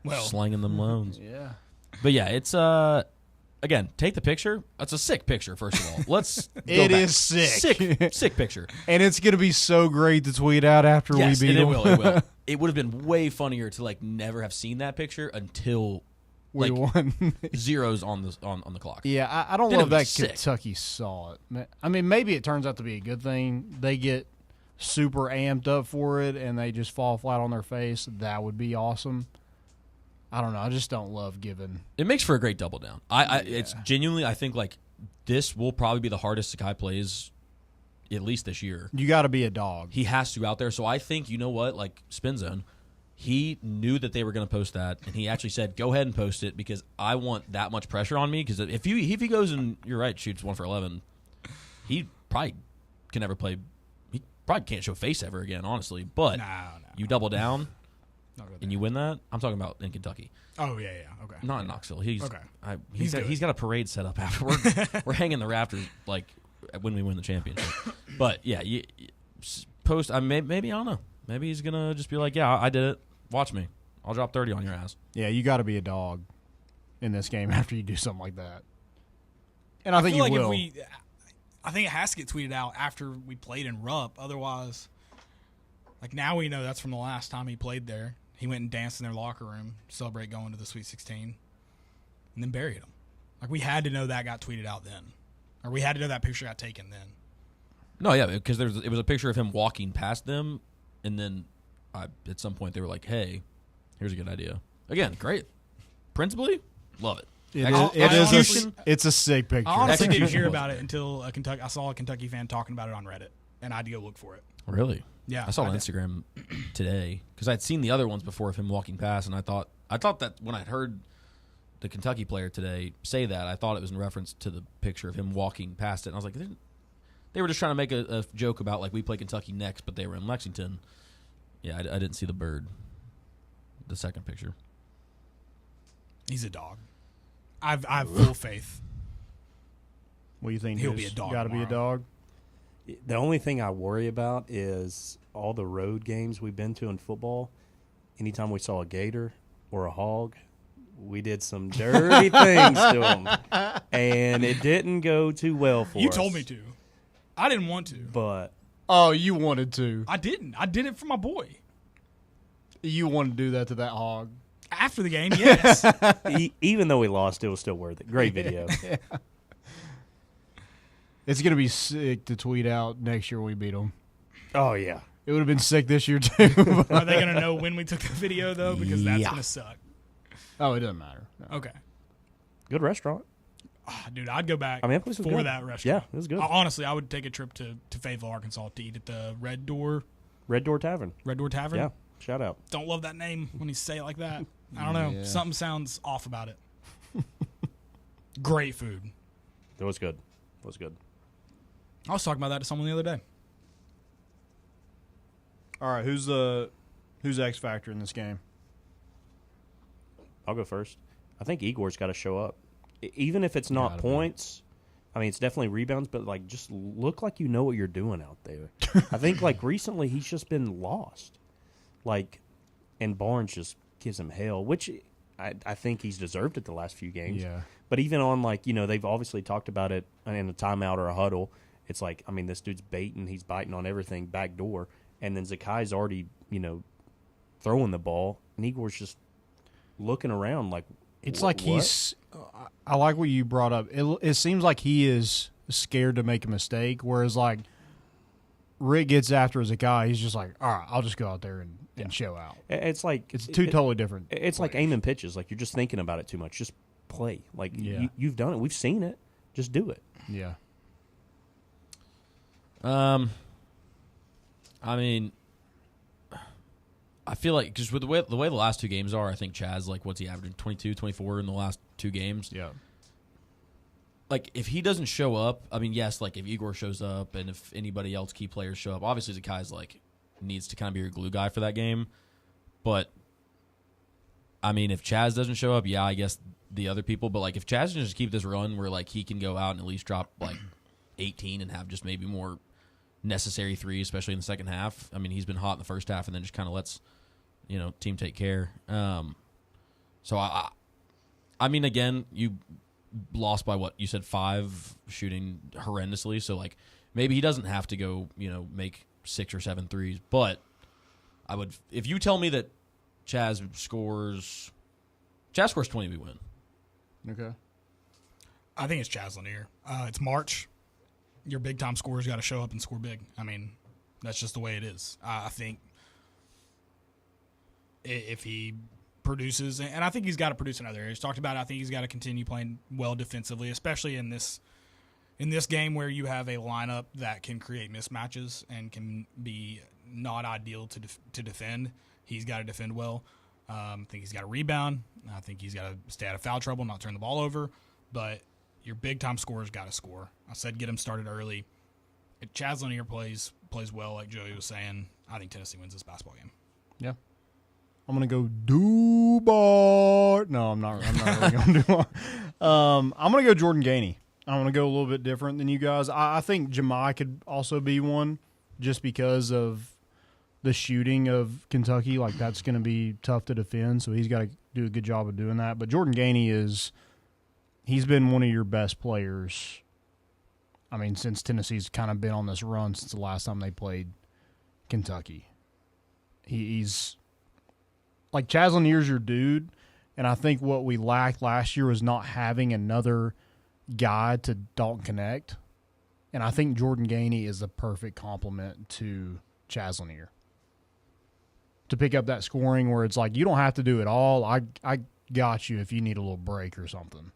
Well, Slanging them loans. yeah. But yeah, it's again, take the picture. That's a sick picture, first of all. Let's go It back. is sick. Sick picture. And it's gonna be so great to tweet out after Yes, we beat and it them. will, it will. It would have been way funnier to like never have seen that picture until We like won. zeros on the clock. Yeah, I don't Then love it'd be that sick. Kentucky saw it. I mean, maybe it turns out to be a good thing. They get super amped up for it and they just fall flat on their face. That would be awesome. I don't know. I just don't love giving. It makes for a great double down. It's genuinely, I think like this will probably be the hardest Sakai plays at least this year. You got to be a dog. He has to out there. So I think, you know what, like Spin Zone, he knew that they were going to post that, and he actually said, go ahead and post it because I want that much pressure on me. Because if he goes and, you're right, shoots 1 for 11, he probably can never play. He probably can't show face ever again, honestly. But no. you double down Not really. and you win that. I'm talking about in Kentucky. Oh yeah. Okay. Not in Knoxville. He's Okay. He's got a parade set up afterward. We're hanging the rafters like when we win the championship. But yeah, you post. Maybe I don't know. Maybe he's gonna just be like, yeah, I did it. Watch me. I'll drop 30 on your ass. Yeah, you got to be a dog in this game after you do something like that. And I think feel you like will. I think it has to get tweeted out after we played in Rupp. Otherwise, like now we know that's from the last time he played there. He went and danced in their locker room, celebrate going to the Sweet 16, and then buried him. Like we had to know that got tweeted out then, or we had to know that picture got taken then. No, yeah, because it was a picture of him walking past them, and then at some point they were like, hey, here's a good idea. Again, great. Principally, love it. It's a sick picture. I honestly didn't hear about it until I saw a Kentucky fan talking about it on Reddit, and I had to go look for it. Really? Yeah, I saw it on did. Instagram today because I'd seen the other ones before of him walking past, and I thought that when I heard the Kentucky player today say that, I thought it was in reference to the picture of him walking past it, and I was like, they were just trying to make a joke about like we play Kentucky next, but they were in Lexington. Yeah, I didn't see the bird. The second picture. He's a dog. I have full faith. What do you think? He'll be a dog Got to be a tomorrow. dog. The only thing I worry about is all the road games we've been to in football. Anytime we saw a gator or a hog, we did some dirty things to them, and it didn't go too well for us. You told me to. I didn't want to. But Oh, you wanted to. I didn't. I did it for my boy. You wanted to do that to that hog. After the game, yes. even though we lost, it was still worth it. Great video. It's going to be sick to tweet out next year when we beat them. Oh, yeah. It would have been sick this year, too. Are they going to know when we took the video, though? Because that's Yeah. going to suck. Oh, it doesn't matter. No. Okay. Good restaurant. Dude, I'd go back I mean, that place was for good. that restaurant. Yeah, it was good. Honestly, I would take a trip to Fayetteville, Arkansas to eat at the Red Door Tavern. Tavern. Yeah, shout out. Don't love that name when you say it like that. I don't know. Yeah. Something sounds off about it. Great food. It was good. It was good. I was talking about that to someone the other day. All right, who's X Factor in this game? I'll go first. I think Igor's got to show up. Even if it's not points, I mean, it's definitely rebounds, but, like, just look like you know what you're doing out there. I think, like, recently he's just been lost. Like, and Barnes just gives him hell, which I think he's deserved it the last few games. Yeah. But even on, like, you know, they've obviously talked about it in a timeout or a huddle. It's like, I mean, this dude's baiting. He's biting on everything back door. And then Zakai's already, you know, throwing the ball. And Igor's just looking around like, It's like he's I like what you brought up. It seems like he is scared to make a mistake, whereas, like, Rick gets after as a guy, he's just like, all right, I'll just go out there and show out. It's like It's two totally different. It's like aiming pitches. Like you're just thinking about it too much. Just play. Like you've done it. We've seen it. Just do it. Yeah. I mean, I feel like just with the way the last two games are, I think Chaz, like, what's he averaging? 22, 24 in the last two games? Yeah. Like, if he doesn't show up, I mean, yes, like, if Igor shows up and if anybody else, key players, show up, obviously Zakai's, like, needs to kind of be your glue guy for that game. But, I mean, if Chaz doesn't show up, yeah, I guess the other people. But, like, if Chaz can just keep this run where, like, he can go out and at least drop, like, 18 and have just maybe more necessary threes, especially in the second half. I mean, he's been hot in the first half and then just kind of lets, team take care. So, I mean, again, you lost by what? You said 5, shooting horrendously. So, like, maybe he doesn't have to go, make 6 or 7 threes. But I would, if you tell me that Chaz scores 20, we win. Okay. I think it's Chaz Lanier. It's March. Your big-time scorer's got to show up and score big. I mean, that's just the way it is. I think if he produces, and I think he's got to produce in other areas. Talked about it, I think he's got to continue playing well defensively, especially in this game where you have a lineup that can create mismatches and can be not ideal to defend. He's got to defend well. I think he's got to rebound. I think he's got to stay out of foul trouble, not turn the ball over. But your big-time scorer's got to score. I said get him started early. If Chaz Lanier plays well, like Joey was saying, I think Tennessee wins this basketball game. Yeah. I'm going to go Dubar. No, I'm not really going to Dubar. I'm going to go Jordan Gainey. I'm going to go a little bit different than you guys. I think Jemai could also be one just because of the shooting of Kentucky. Like, that's going to be tough to defend, so he's got to do a good job of doing that. But Jordan Gainey he's been one of your best players, I mean, since Tennessee's kind of been on this run since the last time they played Kentucky. He's like, Chaz Lanier's your dude, and I think what we lacked last year was not having another guy to Dalton connect. And I think Jordan Gainey is the perfect complement to Chaz Lanier to pick up that scoring where it's like, you don't have to do it all. I got you if you need a little break or something.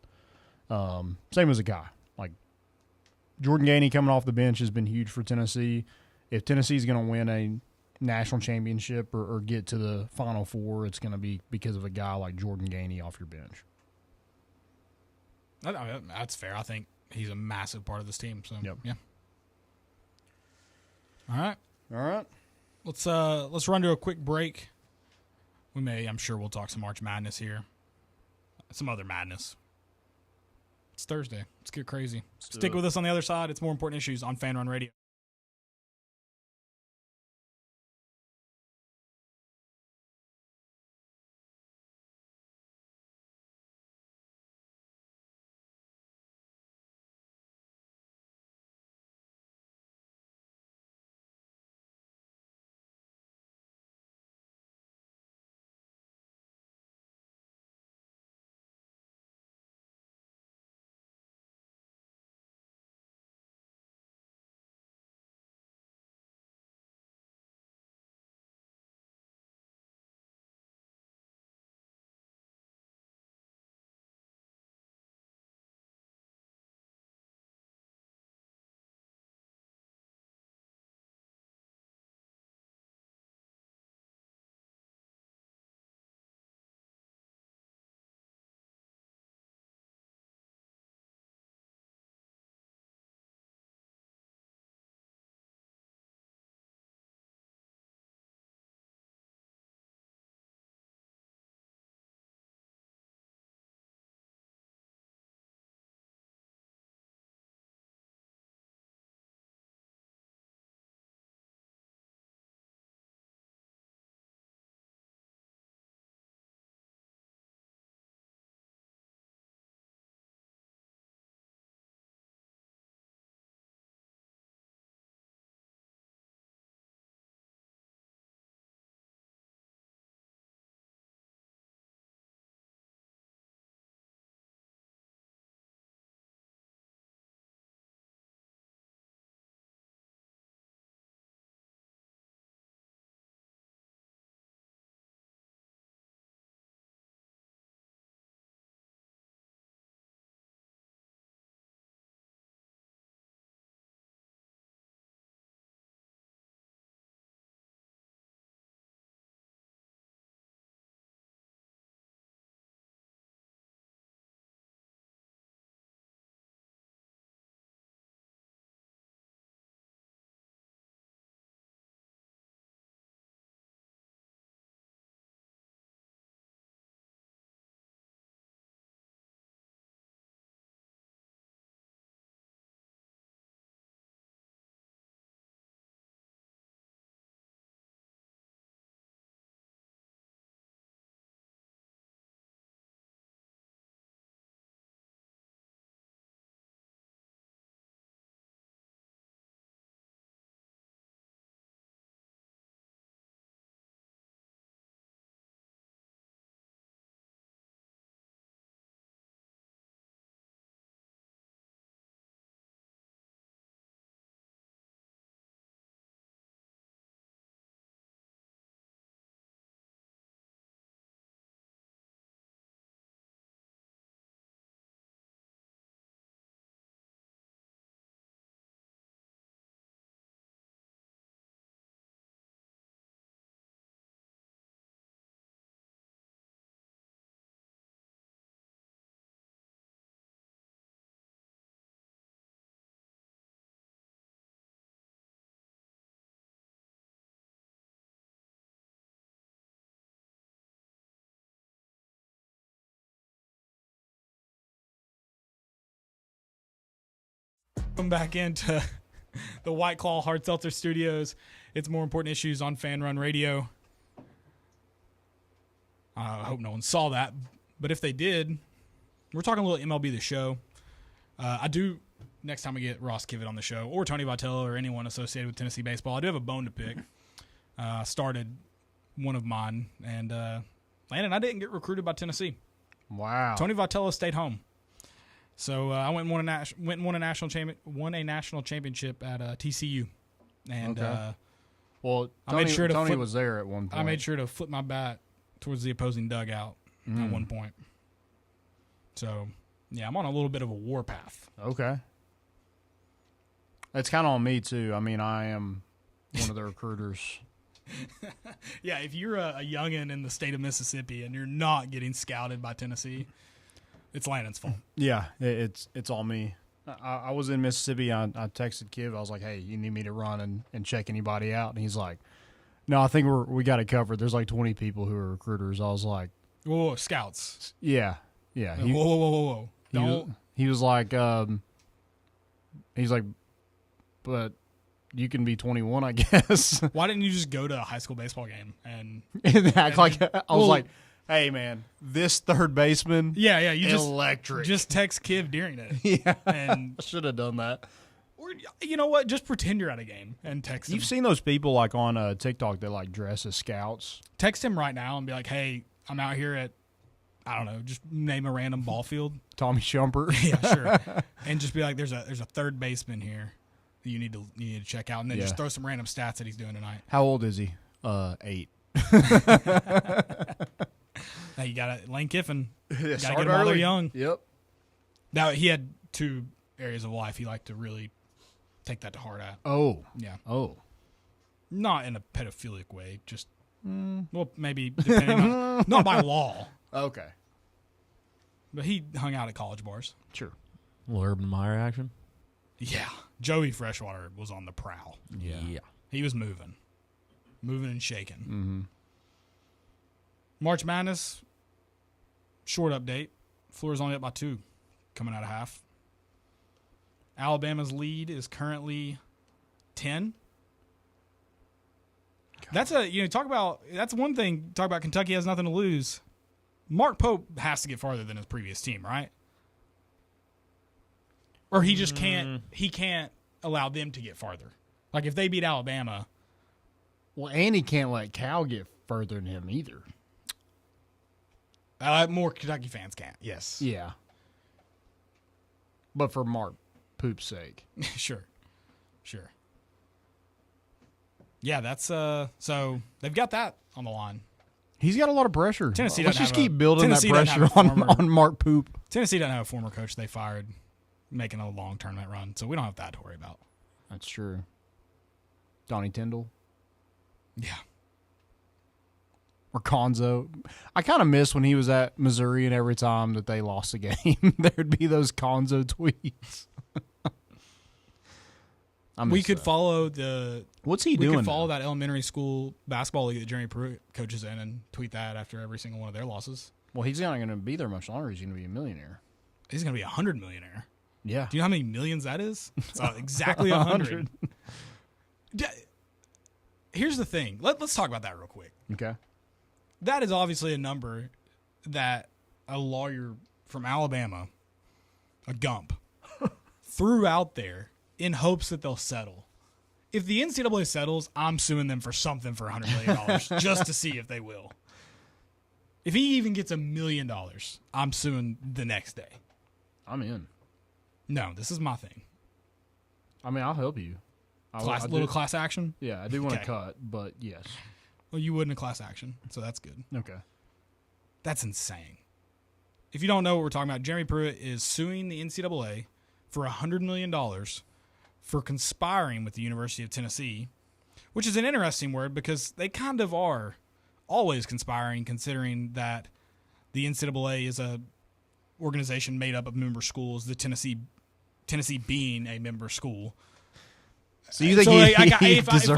Same as a guy. Like, Jordan Gainey coming off the bench has been huge for Tennessee. If Tennessee's going to win a national championship or get to the Final Four, it's going to be because of a guy like Jordan Gainey off your bench. That's fair. I think he's a massive part of this team. So, yep. Yeah. All right. Let's Let's run to a quick break. I'm sure we'll talk some March Madness here. Some other madness. It's Thursday. Let's get crazy. Stick with us on the other side. It's More Important Issues on Fan Run Radio. Welcome back into the White Claw Hard Seltzer Studios. It's More Important Issues on Fan Run Radio. I hope no one saw that, but if they did, we're talking a little MLB The Show. I do, next time we get Ross Kivett on the show, or Tony Vitello, or anyone associated with Tennessee baseball, I do have a bone to pick. Started one of mine, and Landon, I didn't get recruited by Tennessee. Wow. Tony Vitello stayed home. So I went and won a national championship at TCU, and well, I made sure Tony was there at one point. I made sure to flip my bat towards the opposing dugout at one point. So yeah, I'm on a little bit of a war path. Okay, it's kind of on me too. I mean, I am one of the recruiters. Yeah, if you're a youngin in the state of Mississippi and you're not getting scouted by Tennessee, it's Landon's fault. Yeah, it's all me. I was in Mississippi. I texted Kiv. I was like, "Hey, you need me to run and check anybody out?" And he's like, "No, I think we got it covered. There's like 20 people who are recruiters." I was like, "Whoa, scouts!" Yeah. Whoa! He was like, but you can be 21, I guess. Why didn't you just go to a high school baseball game and act like I was like, hey man, this third baseman, yeah, you just electric. Just text Kiv during it. Yeah, and I should have done that. Or you know what? Just pretend you're at a game and text him. You've seen those people like on TikTok that like dress as scouts. Text him right now and be like, hey, I'm out here at, I don't know, just name a random ball field. Tommy Shumpert. Yeah, sure. And just be like, there's a third baseman here that you need to check out, and then just throw some random stats that he's doing tonight. How old is he? 8. Now you got to Lane Kiffin. Got to get Start them while they're early. young. Yep. Now he had 2 areas of life he liked to really take that to heart at. Oh. Yeah. Oh. Not in a pedophilic way, just well, maybe depending on not by law. Okay. But he hung out at college bars. Sure. A little Urban Meyer action. Yeah. Joey Freshwater was on the prowl. Yeah. He was moving and shaking. Mm-hmm. March Madness, short update. Florida's only up by 2 coming out of half. Alabama's lead is currently 10. God. That's one thing. Talk about Kentucky has nothing to lose. Mark Pope has to get farther than his previous team, right? Or he just can't. He can't allow them to get farther. Like if they beat Alabama. Well, and he can't let Cal get further than him either. More Kentucky fans can't. Yes. Yeah. But for Mark Poop's sake. Sure. Yeah, that's so they've got that on the line. He's got a lot of pressure. Tennessee Let's doesn't just keep building that Tennessee doesn't pressure have a former- on Mark Poop. Tennessee doesn't have a former coach they fired making a long tournament run, so we don't have that to worry about. That's true. Donnie Tyndall. Yeah. Or Conzo. I kind of miss when he was at Missouri and every time that they lost a game, there'd be those Conzo tweets. We could follow the. What's he we doing? We could follow now? that elementary school basketball league that Jeremy Pruitt coaches in and tweet that after every single one of their losses. Well, he's not going to be there much longer. He's going to be a millionaire. He's going to be 100 millionaire. Yeah. Do you know how many millions that is? It's exactly 100. Here's the thing. Let's talk about that real quick. Okay. That is obviously a number that a lawyer from Alabama, a Gump, threw out there in hopes that they'll settle. If the NCAA settles, I'm suing them for something for $100 million just to see if they will. If he even gets $1 million, I'm suing the next day. I'm in. No, this is my thing. I mean, I'll help you. Little class action? Yeah, I do want to cut, but yes. Well, you would in a class action, so that's good. Okay. That's insane. If you don't know what we're talking about, Jeremy Pruitt is suing the NCAA for $100 million for conspiring with the University of Tennessee, which is an interesting word because they kind of are always conspiring, considering that the NCAA is a organization made up of member schools, the Tennessee being a member school. So you think if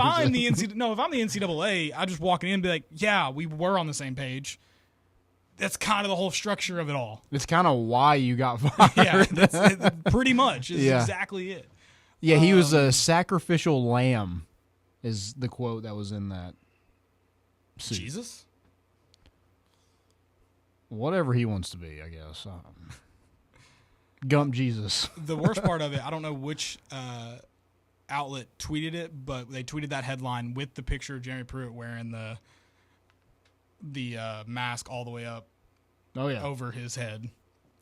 I'm the NCAA, I just walk in and be like, yeah, we were on the same page. That's kind of the whole structure of it all. It's kind of why you got fired. Yeah, that's pretty much is exactly it. Yeah, he was a sacrificial lamb, is the quote that was in that suit. Jesus? Whatever he wants to be, I guess. Gump Jesus. The worst part of it, I don't know which outlet tweeted it, but they tweeted that headline with the picture of Jeremy Pruitt wearing the mask all the way up over his head,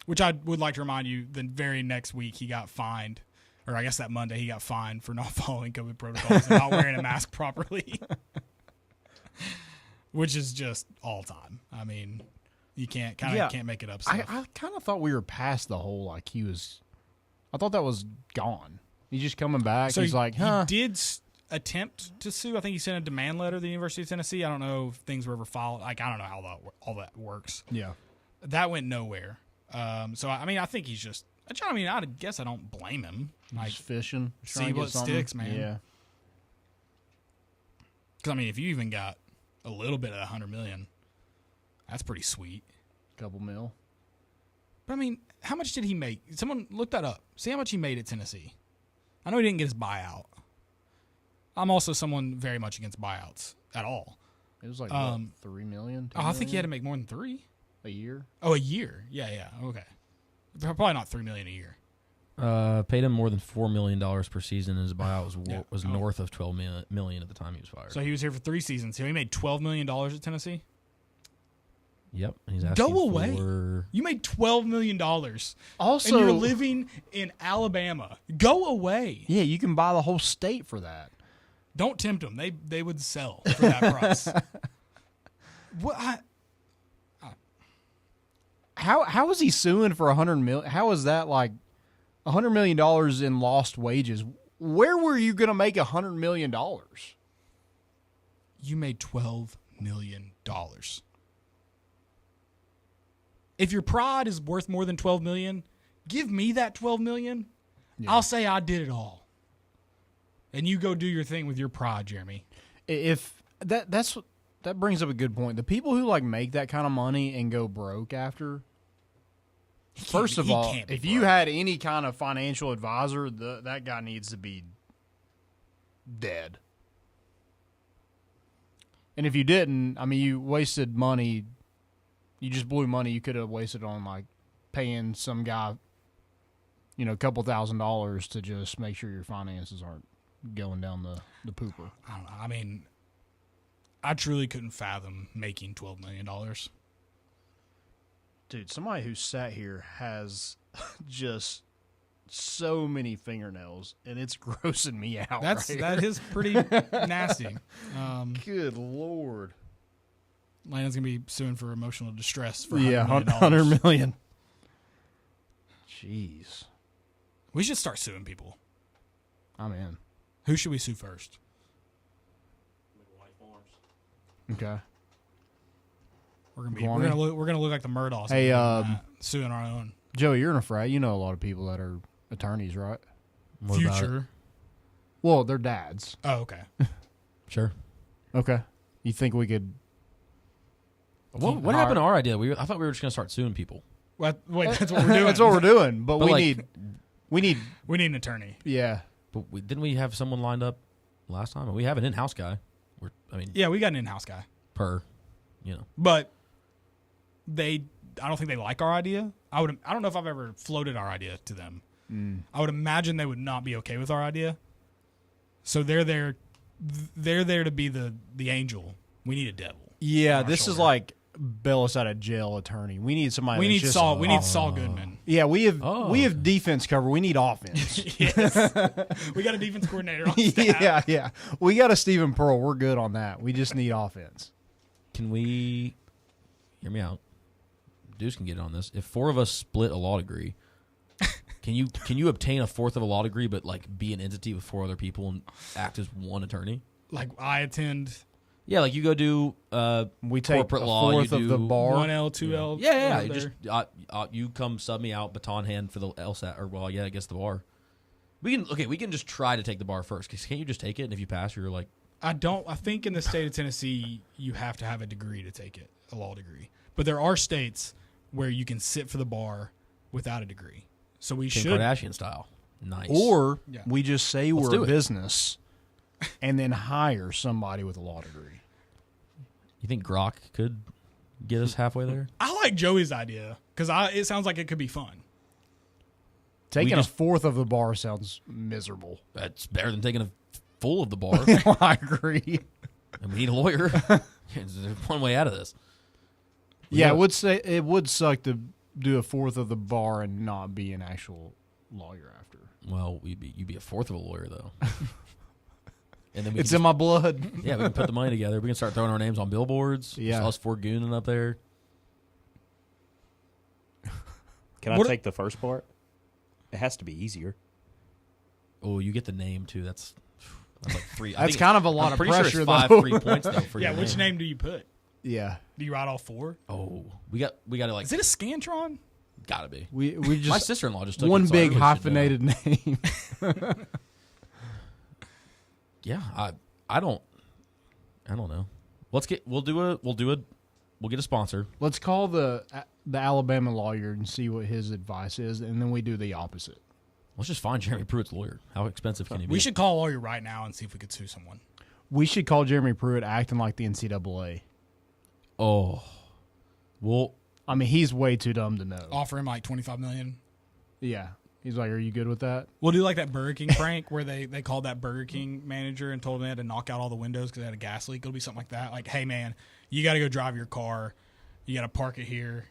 which I would like to remind you, the very next week he got fined, or I guess that Monday he got fined for not following COVID protocols and not wearing a mask properly, which is just all time. I mean, you can't make it up. I kind of thought we were past the whole, like, I thought that was gone. He's just coming back. So he's like, huh. He did attempt to sue. I think he sent a demand letter to the University of Tennessee. I don't know if things were ever filed. Like, I don't know how all that works. Yeah. That went nowhere. So, I mean, I think he's just, I mean, I guess I don't blame him. Like, just fishing. See what sticks, man. Yeah. Because, I mean, if you even got a little bit of $100 million, that's pretty sweet. Couple mil. But, I mean, how much did he make? Someone look that up. See how much he made at Tennessee. I know he didn't get his buyout. I'm also someone very much against buyouts at all. It was like, what, $3 million? I think he had to make more than 3 a year. Oh, a year? Yeah. Okay. Probably not $3 million a year. Paid him more than $4 million per season, and his buyout was north of $12 million at the time he was fired. So he was here for 3 seasons. So he made $12 million at Tennessee. Yep, and he's asking Go away. for... You made $12 million. Also, and you're living in Alabama. Go away. Yeah, you can buy the whole state for that. Don't tempt them. They would sell for that price. What? How is he suing for $100 million? How is that like $100 million in lost wages? Where were you going to make $100 million? You made $12 million. If your pride is worth more than $12 million, give me that $12 million. Yeah. I'll say I did it all. And you go do your thing with your pride, Jeremy. If that brings up a good point. The people who like make that kind of money and go broke after. First of all, if you had any kind of financial advisor, that guy needs to be dead. And if you didn't, I mean, you wasted money. You just blew money you could have wasted on like paying some guy, a couple $1,000s to just make sure your finances aren't going down the pooper. I don't know. I mean, I truly couldn't fathom making $12 million. Dude, somebody who sat here has just so many fingernails, and it's grossing me out. That is pretty nasty. Good Lord. Landon's going to be suing for emotional distress for $100 million. Jeez. We should start suing people. I'm in. Who should we sue first? Okay. We're gonna look like the Murdochs. Hey, suing our own. Joey, you're in a frat. You know a lot of people that are attorneys, right? What Future. Well, they're dads. Oh, okay. Sure. Okay. You think we could? What happened to our idea? I thought we were just going to start suing people. Wait, that's what we're doing. That's what we're doing. But we need an attorney. Yeah. But didn't we have someone lined up last time? We have an in-house guy. Yeah, we got an in-house guy. But I don't think they like our idea. I don't know if I've ever floated our idea to them. I would imagine they would not be okay with our idea. So they're there to be the angel. We need a devil. Yeah, this is like bail us out of jail attorney. We need somebody. We need Saul Goodman. Yeah, we have defense cover. We need offense. Yes. We got a defense coordinator on staff. Yeah. We got a Stephen Pearl. We're good on that. We just need offense. Can we hear me out? Deuce can get on this. If 4 of us split a law degree, can you obtain a 4th of a law degree, but like be an entity with 4 other people and act as one attorney? Like I attend. Yeah, like you go do we take corporate a law. 4th of the bar. 1L, 2L. Yeah. You just you come sub me out, baton hand for the LSAT, or I guess the bar. We can just try to take the bar first. Cause can't you just take it? And if you pass, you're like. I think in the state of Tennessee you have to have a degree to take it, a law degree. But there are states where you can sit for the bar without a degree. So we Kim should Kardashian style. Nice. Or Yeah. we just say Let's we're do a it. business and then hire somebody with a law degree. You think Grok could get us halfway there? I like Joey's idea because it sounds like it could be fun. Taking just- a fourth of the bar sounds miserable. That's better than taking a full of the bar. I agree. And we need a lawyer. There's one way out of this. Yeah, it would suck to do a fourth of the bar and not be an actual lawyer after. Well, you'd be a fourth of a lawyer though. And then It's in my blood. yeah, we can put the money together. We can start throwing our names on billboards. Yeah. Just us four gooning up there. Can I take the first part? It has to be easier. Oh, you get the name too. That's like three. I That's think kind of a lot I'm of pretty pressure, sure it's 5 though. free points though for Yeah, your which name do you put? Yeah. Do you write all 4? Oh, we got to like. Is it a Scantron? Gotta be. We just My sister-in-law just took one it, so I big really should know. hyphenated name. Yeah, I don't know. We'll get a sponsor. Let's call the Alabama lawyer and see what his advice is, and then we do the opposite. Let's just find Jeremy Pruitt's lawyer. How expensive can he be? We should call a lawyer right now and see if we could sue someone. We should call Jeremy Pruitt acting like the NCAA. Oh, well, I mean, he's way too dumb to know. Offer him like $25 million. Yeah. He's like, are you good with that? We'll do like that Burger King prank where they called that Burger King manager and told him they had to knock out all the windows because they had a gas leak. It'll be something like that. Like, hey, man, you got to go drive your car. You got to park it here.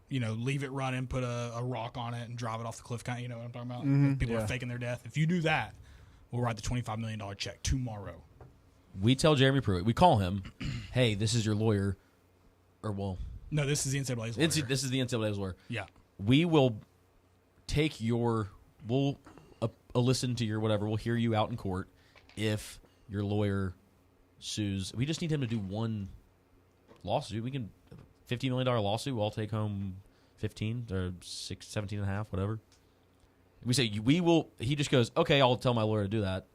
Leave it running, put a rock on it, and drive it off the cliff. Kind of, you know what I'm talking about? People are faking their death. If you do that, we'll write the $25 million check tomorrow. we tell Jeremy Pruitt. We call him. Hey, this is your lawyer. Or, well. No, this is the NCAA's lawyer. This is the NCAA's lawyer. Yeah. We will take we'll listen to your whatever. We'll hear you out in court if your lawyer sues. We just need him to do one lawsuit. We can $50 million lawsuit. We'll all take home 15 or 17 and a half, whatever. We say we will. He just goes, okay, I'll tell my lawyer to do that.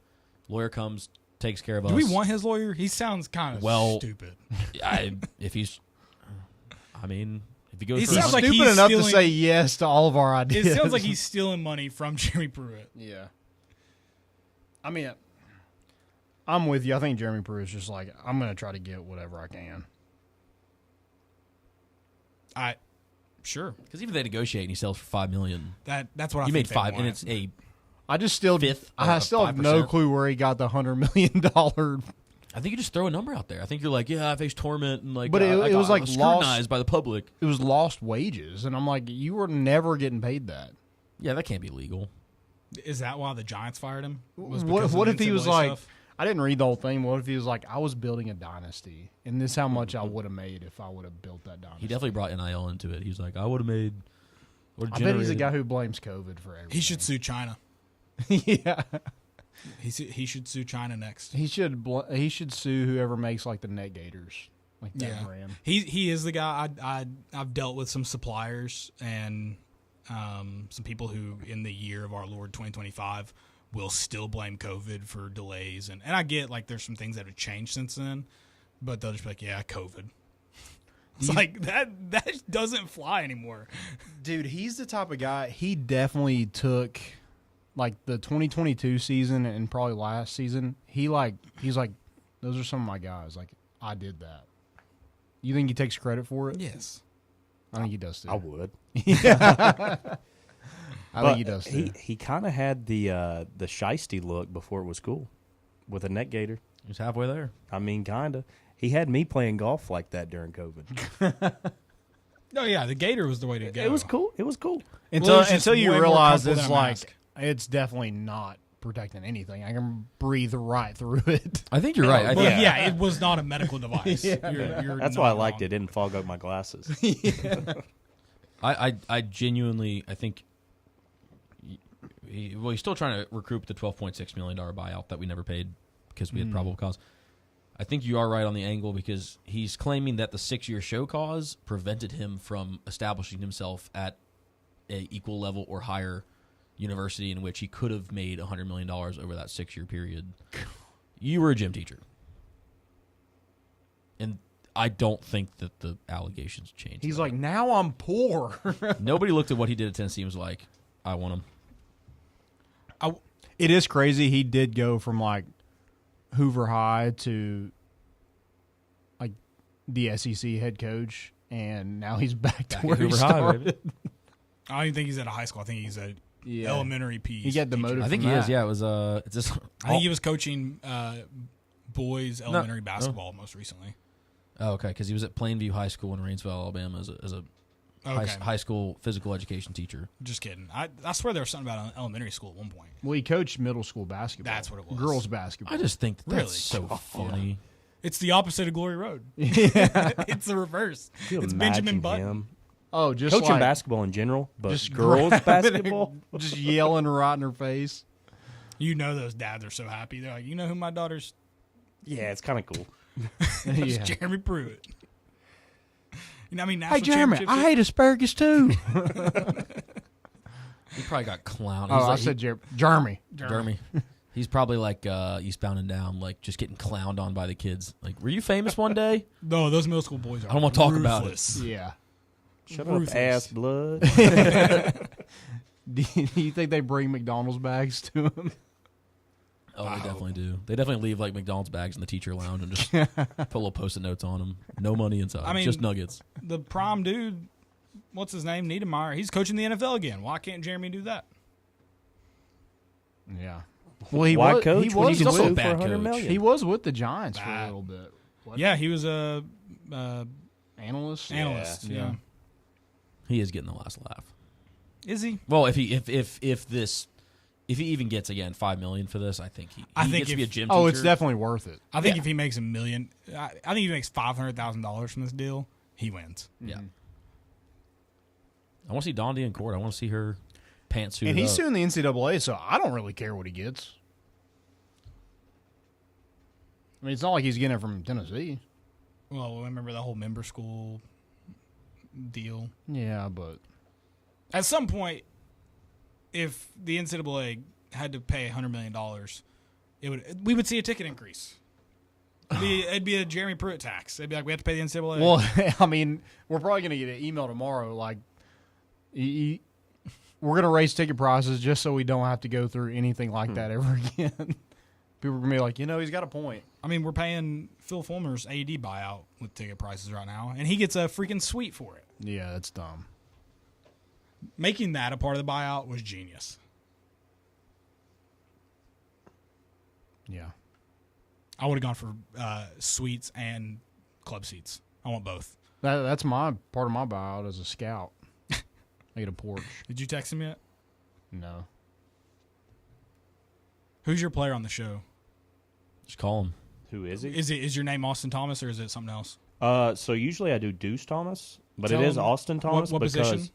Lawyer comes, takes care of us. Do we want his lawyer? He sounds kind of stupid. If he goes, He for sounds like stupid he's enough to stealing- say yes to all of our ideas. It sounds like he's stealing money from Jeremy Pruitt. Yeah. I mean, I'm with you. I think Jeremy Pruitt's just like, I'm going to try to get whatever I can. Sure. because even if they negotiate and he sells for $5 million, That's what I you think made $5, they and want. it's a. I just still, Fifth I of still have no 5%. clue where he got the $100 million. I think you just throw a number out there. I think you're like, yeah, I faced torment and like, But I it was got like scrutinized lost by the public. It was lost wages, and I'm like, you were never getting paid that. Yeah, that can't be legal. Is that why the Giants fired him? Was What because of if the he was NCAA like, stuff? I didn't read the whole thing. What if he was like, I was building a dynasty, and this is how much I would have made if I would have built that dynasty. He definitely brought NIL into it. He's like, I would have made. I bet he's a guy who blames COVID for everything. He should sue China. Yeah. He should sue China next. He should sue whoever makes like the net gators, like that brand. He is the guy. I've dealt with some suppliers and some people who, in the year of our Lord 2025, will still blame COVID for delays. And I get like there's some things that have changed since then, but they'll just be like, yeah, COVID. It's like that doesn't fly anymore. Dude, he's the type of guy. He definitely took like the 2022 season and probably last season. He's like, those are some of my guys. Like, I did that. You think he takes credit for it? Yes. I think he does too. I would. I think he does too. He kind of had the shiesty look before it was cool with a net gator. He's halfway there. I mean, kind of. He had me playing golf like that during COVID. Oh yeah, the gator was the way to go. It was cool. It was cool. Until you way more realize comfortable it's than a like mask. it's definitely not protecting anything. I can breathe right through it. I think you're right. I Well, think, yeah, it was not a medical device. You're That's not why I liked wrong. it. It didn't fog up my glasses. I genuinely, I think. He's still trying to recoup the $12.6 million buyout that we never paid because we had probable cause. I think you are right on the angle because he's claiming that the 6-year show cause prevented him from establishing himself at a equal level or higher university in which he could have made $100 million over that 6-year period. You were a gym teacher. And I don't think that the allegations changed. He's like, now I'm poor. Nobody looked at what he did at Tennessee and was like, I want him. It is crazy. He did go from like Hoover High to like the SEC head coach, and now he's back to where he started. I don't even think he's at a high school. I think he's at elementary P. He got demoted. I think from he that. is. Yeah, it was. It's just. I think he was coaching boys elementary basketball most recently. Oh, okay, because he was at Plainview High School in Rainsville, Alabama, as a high school physical education teacher. Just kidding. I swear there was something about elementary school at one point. Well, he coached middle school basketball. That's what it was. Girls basketball. I just think that's Really? so funny. It's the opposite of Glory Road. Yeah. It's the reverse. Can you It's imagine Benjamin Button. him Oh, just coaching like, basketball in general, but just girls grabbing basketball. her, just yelling right in her face. You know those dads are so happy. They're like, you know who my daughter's Yeah, it's kind of cool. It's Yeah. Jeremy Pruitt. You know, I mean, Hey, national Jeremy, championships. I hate asparagus too. He probably got clowned. Oh, I said Jeremy. Jeremy. He's probably like eastbound and down, like just getting clowned on by the kids. Like, were you famous one day? No, those middle school boys are I don't want to talk about it. ruthless. Yeah. Shut Ruthless. up, ass blood. Do you think they bring McDonald's bags to him? Oh, they definitely do. They definitely leave like McDonald's bags in the teacher lounge and just put little post-it notes on them. No money inside. I mean- just nuggets. The prime dude, what's his name? Niedermeyer. He's coaching the NFL again. Why can't Jeremy do that? Yeah. Well, he Why was. coach He when was you can also sue a bad for $100 coach. million? He was with the Giants for a Bad. little bit. What? Yeah, he was a Analyst. analyst. Yeah. Yeah. He is getting the last laugh. Is he? Well, if he even gets again $5 million for this, I think he I think gets to be a if- gym teacher. Oh, it's definitely worth it. I think Yeah. if he makes $1 million, I think if he makes $500,000 from this deal, he wins. Yeah. I want to see Dondi in court. I want to see her pantsuit. And he's up. suing the NCAA, so I don't really care what he gets. I mean, it's not like he's getting it from Tennessee. Well, remember the whole member school deal? Yeah, but At some point, if the NCAA had to pay $100 million, we would see a ticket increase. It'd be a Jeremy Pruitt tax. They'd be like, we have to pay the NCAA. well, I mean, we're probably going to get an email tomorrow like, we're going to raise ticket prices just so we don't have to go through anything like that ever again. People are going to be like, he's got a point. I mean, we're paying Phil Fulmer's AD buyout with ticket prices right now, and he gets a freaking suite for it. Yeah, that's dumb. Making that a part of the buyout was genius. Yeah. I would have gone for suites and club seats. I want both. That's my part of my buyout as a scout. I get a porch. Did you text him yet? No. Who's your player on the show? Just call him. Who is he? Is your name Austin Thomas or is it something else? So usually I do Deuce Thomas, but Tell it is him Austin Thomas what because position?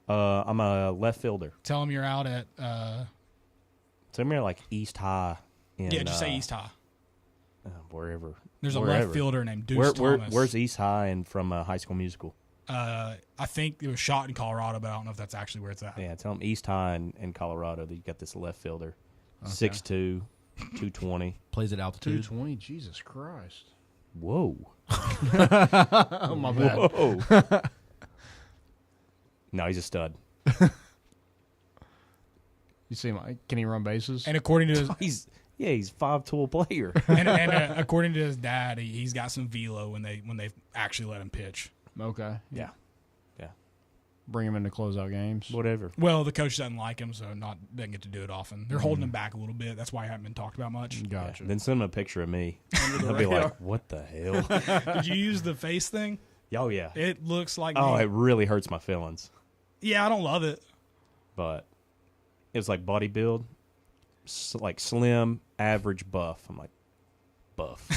I'm a left fielder. Tell him you're out at. So I'm here like East High. In, Just say East High. Wherever. There's a wherever. left fielder named Deuce Thomas. Where's East High and from High School Musical? I think it was shot in Colorado, but I don't know if that's actually where it's at. Yeah, tell them East High in Colorado that you got this left fielder, 6'2", 220. Plays at altitude. 220, Jesus Christ. Whoa. Oh, my bad. Whoa. No, he's a stud. You see him? Can he run bases? And according to his, He's 5-tool player. and according to his dad, he's got some velo when they actually let him pitch. Okay. Yeah. Bring him in to close out games. Whatever. Well, the coach doesn't like him, so doesn't get to do it often. They're holding him back a little bit. That's why he hasn't been talked about much. Gotcha. Yeah. Then send him a picture of me. They'll be like, what the hell? Did you use the face thing? Oh, yeah. It looks like Oh, me. it really hurts my feelings. Yeah, I don't love it. But it was like body build, like slim, average, buff. I'm like, buff.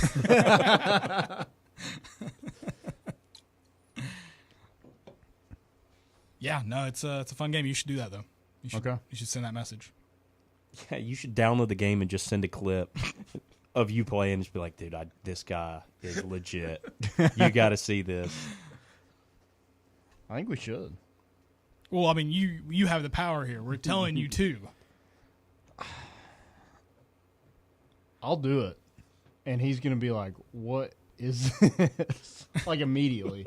Yeah, no, it's a fun game. You should do that though. You should, Okay. You should send that message. Yeah, you should download the game and just send a clip of you playing and just be like, dude, this guy is legit. You got to see this. I think we should. Well, I mean, you have the power here. We're telling you to. I'll do it. And he's going to be like, what is this? Like immediately.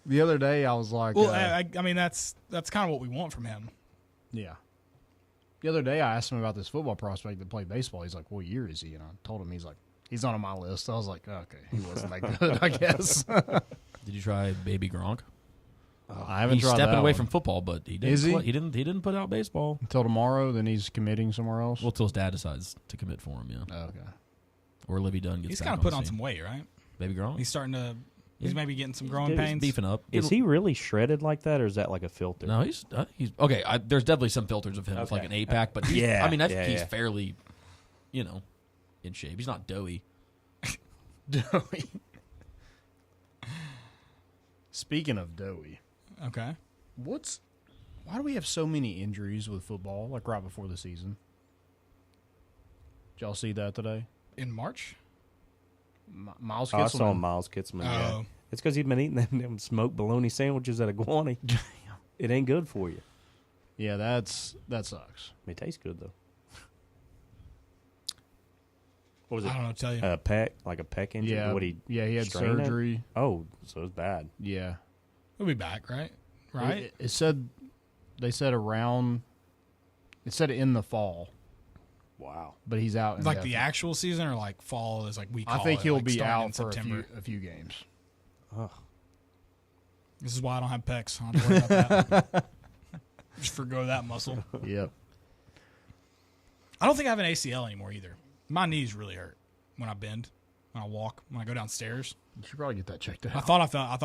The other day I was like, Well, I mean, that's kind of what we want from him. Yeah. The other day, I asked him about this football prospect that played baseball. He's like, "What year is he?" And I told him, he's like, "He's not on my list." I was like, "Okay, he wasn't that good, I guess." Did you try Baby Gronk? I haven't He's tried stepping that away one. from football, but he didn't. Is he? He didn't put out baseball. Until tomorrow, then he's committing somewhere else. Well, till his dad decides to commit for him, yeah. Oh, okay. Or Livy Dunn gets. He's back kind of put the on scene. some weight, right? Baby Gronk. He's starting to. He's maybe getting some He's growing pains. beefing up. Is he really shredded like that, or is that like a filter? No, he's okay. There's definitely some filters of him with like an 8-pack, but he's, Yeah, I mean, I think yeah, he's yeah. fairly, in shape. He's not doughy. Doughy. Speaking of doughy, Okay. why do we have so many injuries with football, like right before the season? Did y'all see that today? In March? Miles I saw Kitselman. Miles Kitselman. Oh. Yeah. It's because he's been eating them smoked bologna sandwiches at Iguana. It ain't good for you. Yeah, that sucks. It tastes good though. What was it? I don't know what to tell you. A pec injury. Yeah, What he had strained it? surgery. Oh, so it's bad. Yeah, He'll be back, right? Right? It said they said around. It said in the fall, Wow. but he's out. Like the indefinite. actual season, or like fall is like we call I think it, he'll like be starting in out for September. a few games. Ugh. This is why I don't have pecs. I don't have to worry about that. Just forgo that muscle. Yep. I don't think I have an ACL anymore either. My knees really hurt when I bend, when I walk, when I go downstairs. You should probably get that checked out. I thought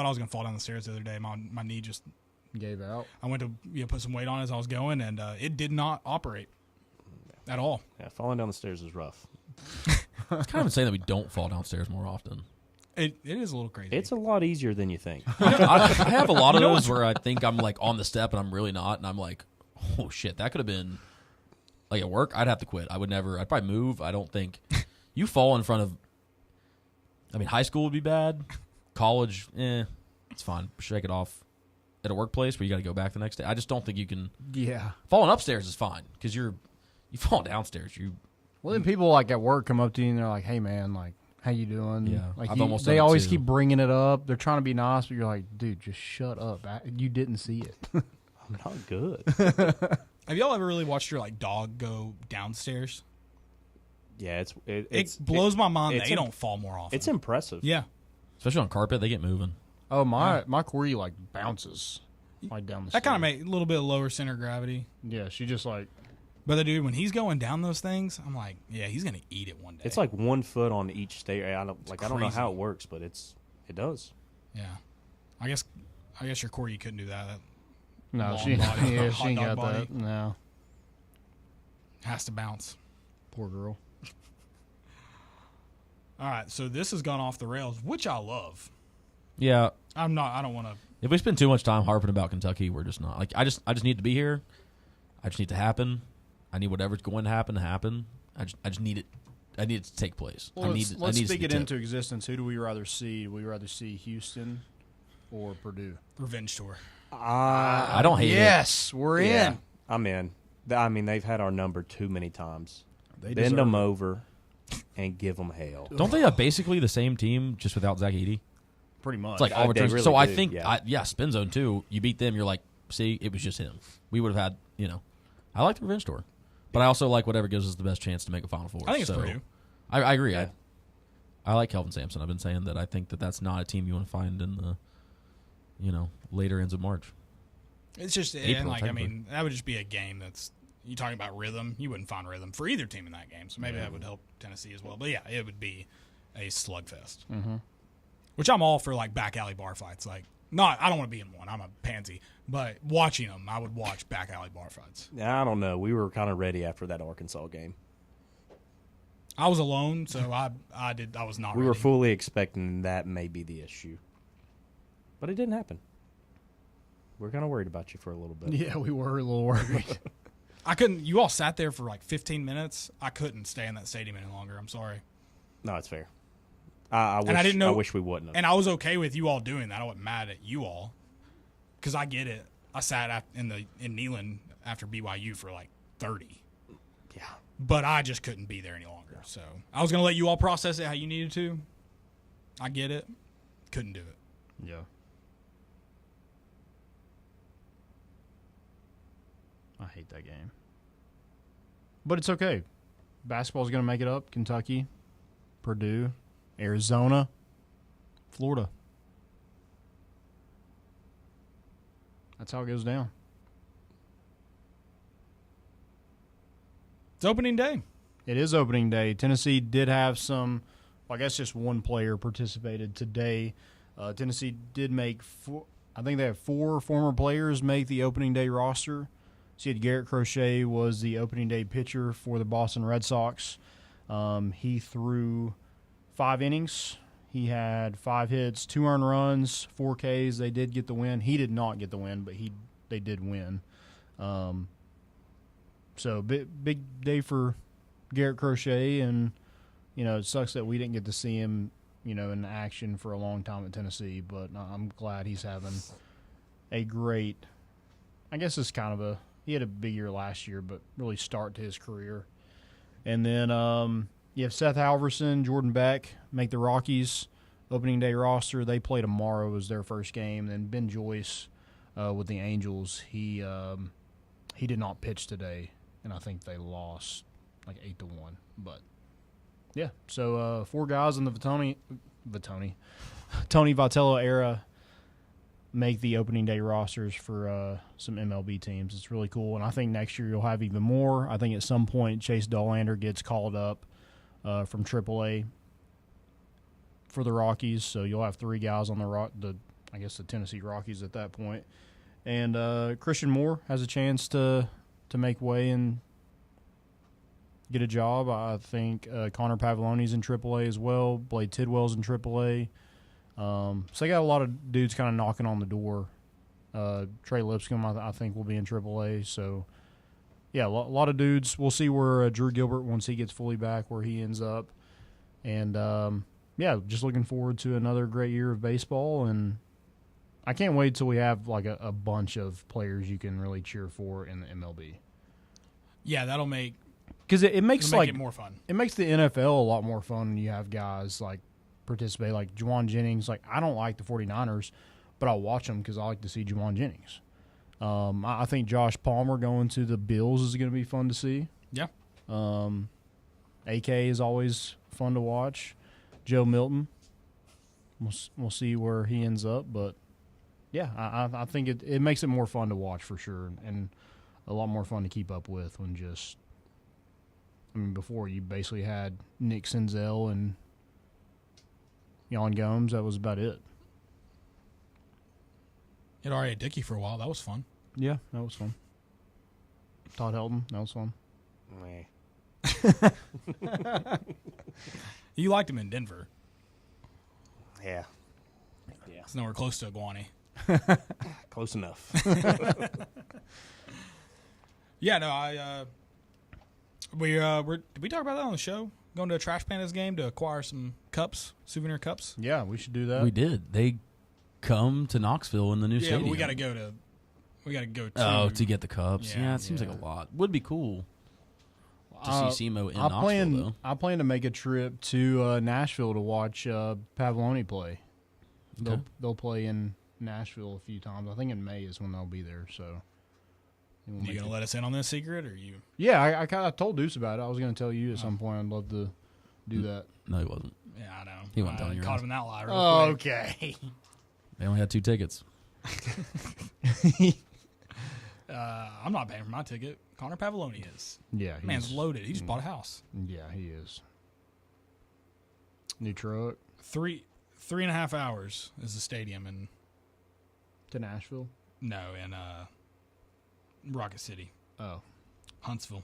I was gonna fall down the stairs the other day. My knee just. Gave out. I went to put some weight on as I was going, and it did not operate at all. Yeah, falling down the stairs is rough. It's kind of insane that we don't fall downstairs more often. It is a little crazy. It's a lot easier than you think. I have a lot of those where I think I'm like on the step and I'm really not, and I'm like, oh shit, that could have been like at work. I'd have to quit. I'd probably move. I don't think you fall in front of. I mean, high school would be bad. College, it's fine. Shake it off. At a workplace where you got to go back the next day, I just don't think you can. Yeah. Falling upstairs is fine because you fall downstairs. Well, then people like at work come up to you and they're like, "Hey, man, like, how you doing?" Yeah, like I've almost they done it always too. keep bringing it up. They're trying to be nice, but you're like, "Dude, just shut up. You didn't see it." I'm not good. Have y'all ever really watched your like dog go downstairs? Yeah, It blows my mind it's they don't fall more often. It's impressive. Yeah. especially on carpet, they get moving. Oh, my Corey like bounces like down the That kind of stairs. makes a little bit of lower center of gravity. Yeah, she just like But the dude, when he's going down those things, I'm like, yeah, he's gonna eat it one day. It's like 1 foot on each stair. I don't know how crazy. it works, but it does. yeah. I guess your Corey couldn't do that. no, Long she body, yeah, hot she ain't dog got body. that. No, Has to bounce. poor girl. All right, so this has gone off the rails, which I love. Yeah, I don't want to. if we spend too much time harping about Kentucky, we're just not. Like I just need to be here. I just need to happen. I need whatever's going to happen. I just need it. I need it to take place. Well, let's let's speak it into existence. Who do we rather see? Do we rather see Houston or Purdue? Revenge tour. I don't hate it. Yes, we're in. I'm in. I mean, they've had our number too many times. They Bend deserve them it. over and give them hell. Don't they have basically the same team just without Zach Edey? Pretty much. It's like all They returns. really So I do, think, yeah. Spin Zone too. You beat them, you're like, see, it was just him. We would have had, I like the revenge tour, but I also like whatever gives us the best chance to make a Final Four. I think it's So, Purdue. I agree. Yeah. I like Kelvin Sampson. I've been saying that I think that that's not a team you want to find in the, later ends of March. It's just, April, and like, I technically. mean, that would just be a game that's, you talking about rhythm, you wouldn't find rhythm for either team in that game. So maybe that would help Tennessee as well. But yeah, it would be a slugfest. Mm-hmm. Which I'm all for, like, back alley bar fights. Like, I don't want to be in one. I'm a pansy. But watching them, I would watch back alley bar fights. I don't know. We were kind of ready after that Arkansas game. I was alone, so I was not We ready. were fully expecting that may be the issue. But it didn't happen. We're kind of worried about you for a little bit. Yeah, we were a little worried. I couldn't, you all sat there for like 15 minutes. I couldn't stay in that stadium any longer. I'm sorry. No, it's fair. I wish, And I didn't know. I wish we wouldn't have. And I was okay with you all doing that. I wasn't mad at you all, because I get it. I sat in Neyland after BYU for like 30. Yeah. But I just couldn't be there any longer. So I was gonna let you all process it how you needed to. I get it. Couldn't do it. Yeah. I hate that game. But it's okay. Basketball's going to make it up. Kentucky, Purdue, Arizona, Florida. That's how it goes down. It's opening day. It is opening day. Tennessee did have some, well, I guess just one player participated today. Tennessee did make I think they have 4 former players make the opening day roster. So you had Garrett Crochet was the opening day pitcher for the Boston Red Sox. He threw 5 innings. He had 5 hits, 2 earned runs, 4 Ks. They did get the win. He did not get the win, but they did win. So big day for Garrett Crochet, and it sucks that we didn't get to see him, in action for a long time at Tennessee. But I'm glad he's having a great. I guess it's kind of he had a big year last year, but really start to his career. And then you have Seth Halverson, Jordan Beck make the Rockies opening day roster. They play tomorrow as their first game. Then Ben Joyce with the Angels, he did not pitch today, and I think they lost like 8-1. But yeah, so 4 guys in the Tony Vitello era make the opening day rosters for some MLB teams. It's really cool, and I think next year you'll have even more. I think at some point Chase Dollander gets called up from AAA for the Rockies, so you'll have 3 guys on the Tennessee Rockies at that point. And Christian Moore has a chance to make way and get a job. I think Connor Pavoloni's in AAA as well. Blade Tidwell's in AAA. So they got a lot of dudes kind of knocking on the door. Trey Lipscomb, I think, will be in AAA. So, yeah, a lot of dudes. We'll see where Drew Gilbert, once he gets fully back, where he ends up. And, just looking forward to another great year of baseball. And I can't wait till we have, like, a bunch of players you can really cheer for in the MLB. Yeah, that'll make – because it makes it more fun. It makes the NFL a lot more fun when you have guys, like, participate, like Juwan Jennings. Like, I don't like the 49ers, but I'll watch them because I like to see Juwan Jennings. I think Josh Palmer going to the Bills is going to be fun to see. Yeah. AK is always fun to watch. Joe Milton, we'll see where he ends up, but yeah, I think it makes it more fun to watch for sure, and a lot more fun to keep up with when just, before you basically had Nick Senzel and Jan Gomes. That was about it. It already had Dickey for a while. That was fun. Yeah, that was fun. Todd Helton, that was fun. You liked him in Denver. Yeah. It's nowhere close to Iguani. Close enough. Yeah, no, did we talk about that on the show? Going to a Trash Pandas game to acquire some cups, souvenir cups? Yeah, we should do that. We did. They come to Knoxville in the new stadium. Yeah, but we got to go to to get the cups. Yeah, it seems like a lot. Would be cool to see SEMO in Knoxville, though. I plan to make a trip to Nashville to watch Pavoloni play. Okay. They'll play in Nashville a few times. I think in May is when they'll be there. So, you going to let us in on this secret, or you? Yeah, I told Deuce about it. I was going to tell you at some point. I'd love to do that. No, he wasn't. Yeah, I know. He wasn't telling you. Caught him in that lie. Real quick. Okay. They only had 2 tickets. I'm not paying for my ticket. Connor Pavoloni is. Yeah, man's loaded. He just bought a house. Yeah, he is. New truck. 3.5 hours is the stadium in. To Nashville? No, in Rocket City. Oh, Huntsville.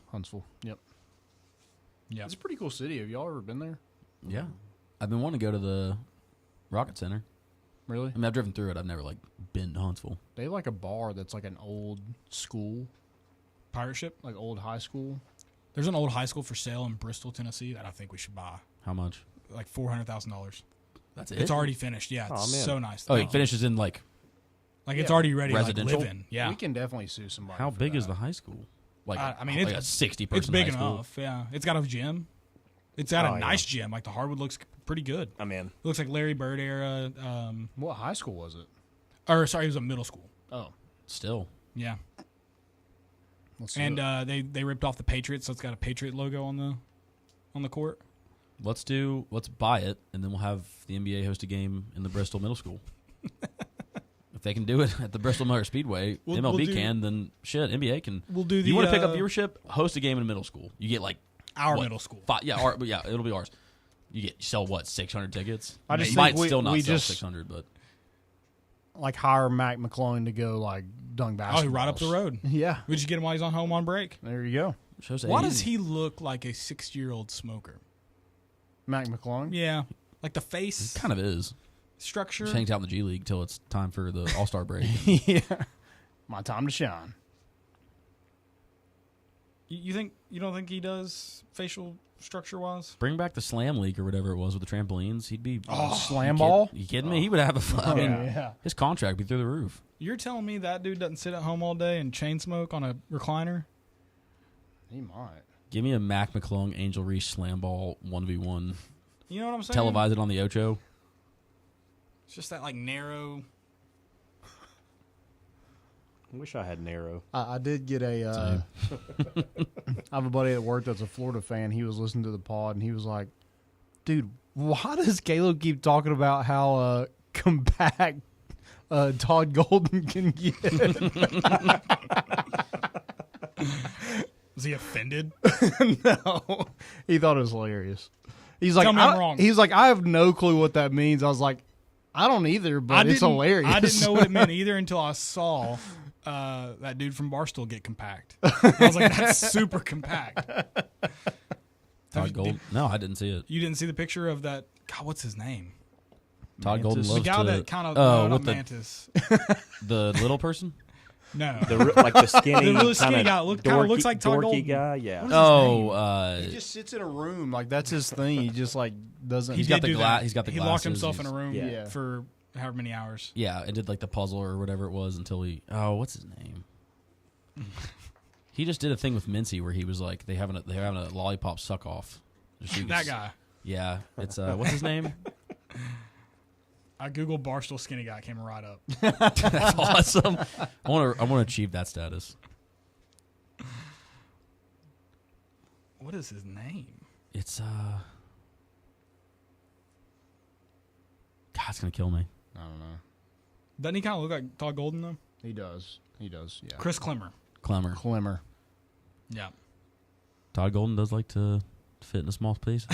Yep. Yeah, it's a pretty cool city. Have y'all ever been there? Yeah, I've been wanting to go to the Rocket Center. Really? I've driven through it. I've never been to Huntsville. They have a bar that's like an old school. Pirate ship? Like old high school. There's an old high school for sale in Bristol, Tennessee that I think we should buy. How much? Like $400,000. That's it? It's already finished. Yeah, it's so nice. Oh, it finishes in it's already ready residential? to live in. Yeah. We can definitely sue somebody. How big that. is the high school? It's a 60-person It's big high school. enough, yeah. It's got a gym. It's got a nice gym. Like, the hardwood looks pretty good. I'm in. It looks like Larry Bird era. What high school was it? Or, sorry, it was a middle school. Oh. Still. Yeah. And they ripped off the Patriots, so it's got a Patriot logo on the court. Let's buy it, and then we'll have the NBA host a game in the Bristol Middle School. If they can do it at the Bristol Motor Speedway, MLB can, then shit, NBA can. We'll do the. You want to pick up viewership? Host a game in middle school. You get like our middle school. It'll be ours. You sell what, 600 tickets? I just you think might still not we sell just 600, but like hire Mac McClung to go like dunk basketball. Oh, right up the road. Yeah, we just get him while he's on home on break. There you go. Why does he look like a 60-year-old smoker? Mac McClung? Yeah, like the face. He kind of is. Structure. Just hangs out in the G League till it's time for the All-Star break. Yeah, my time to shine. You don't think he does facial structure wise? Bring back the Slam League or whatever it was with the trampolines. He'd be slam ball. You kidding me? He would have I mean, yeah. his contract would be through the roof. You're telling me that dude doesn't sit at home all day and chain smoke on a recliner? He might. Give me a Mac McClung Angel Reese slam ball 1v1. You know what I'm saying? Televise it on the Ocho. It's just that like narrow. I wish I had narrow. I did get a. I have a buddy at work that's a Florida fan. He was listening to the pod and he was like, "Dude, why does Caleb keep talking about how compact Todd Golden can get?" Was he offended? No, he thought it was hilarious. He's like, Tell me I'm wrong. He's like, I have no clue what that means. I was like, I don't either, but it's hilarious. I didn't know what it meant either until I saw that dude from Barstool get compact. I was like, that's super compact. Todd Golden. No, I didn't see it. You didn't see the picture of that? God, what's his name? Todd Golden The loves guy to. that kind of not Mantis. The little person. No, Like the skinny, the really skinny kinda guy. Kind of looks like Todd dorky Golden. guy. Yeah. He just sits in a room like that's his thing. He just like doesn't. He's got the glasses. He locked himself in a room Yeah. for however many hours. Yeah, and did like the puzzle or whatever it was until he. Oh, what's his name? He just did a thing with Mincy where he was like they're having a lollipop suck off. That guy. Yeah, it's what's his name? I googled Barstool skinny guy, came right up. That's awesome. I want to achieve that status. What is his name? It's God, it's gonna kill me. I don't know. Doesn't he kind of look like Todd Golden though? He does. Yeah. Chris Clemmer. Clemmer. Yeah. Todd Golden does like to fit in a small space.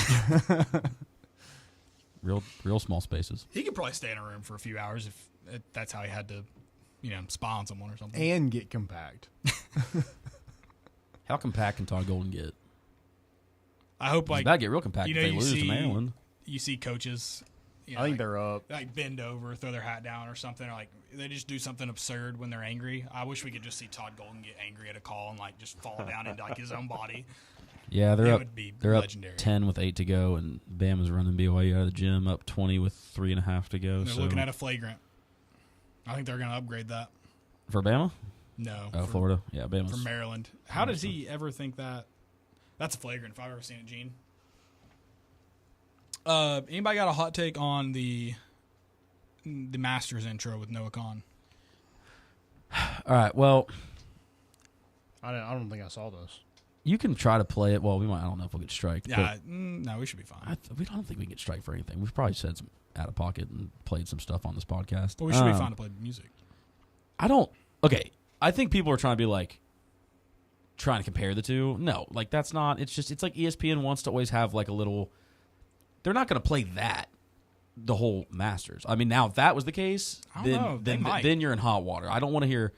Real small spaces. He could probably stay in a room for a few hours if that's how he had to, spy on someone or something. And get compact. How compact can Todd Golden get? I hope He's about to get real compact if they lose to Maryland. You see coaches. I think they're up. Like bend over, throw their hat down or something. Or like they just do something absurd when they're angry. I wish we could just see Todd Golden get angry at a call and like just fall down into like his own body. Yeah, they're It up. would be They're legendary. up 10 with 8 to go, and Bama's running BYU out of the gym. Up 20 with 3.5 to go. They're looking at a flagrant. I think they're going to upgrade that. For Bama? No. Oh, Florida. Yeah, Bama's. For Maryland. How does he ever think that? That's a flagrant if I've ever seen it, Gene. Anybody got a hot take on the Masters intro with Noah Khan? All right. Well, I don't think I saw this. you can try to play it. Well, we might. I don't know if we'll get striked. Yeah, no, we should be fine. We don't think we can get striked for anything. We've probably said some out of pocket and played some stuff on this podcast. But we should be fine to play music. I don't. Okay, I think people are trying to be like trying to compare the two. No, like that's not. It's like ESPN wants to always have like a little. They're not going to play that the whole Masters. I mean, now if that was the case, then you're in hot water. I don't want to hear.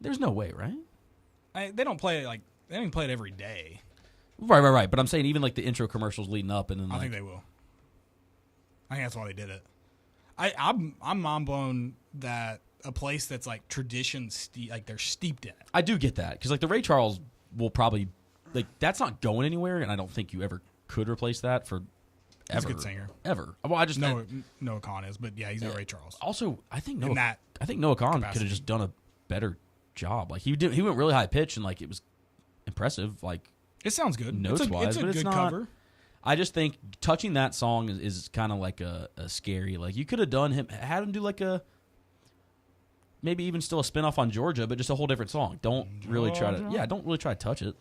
There's no way, right? They don't play it like they don't even play it every day. Right. But I'm saying even like the intro commercials leading up, and then I think they will. I think that's why they did it. I'm mind blown that a place that's like tradition, like they're steeped in it. I do get that because like the Ray Charles will probably like that's not going anywhere, and I don't think you ever could replace that for. He's a good singer. Ever. Well, I just Noah Khan is, but yeah, he's no Ray Charles. Also, I think Noah Khan could have just done a better job. Like he went really high pitch and like it was impressive. Like it sounds good. Notes wise, it's a good not, cover. I just think touching that song is kind of like a scary. Like you could have had him do like maybe even still a spinoff on Georgia, but just a whole different song. Don't really try to touch it.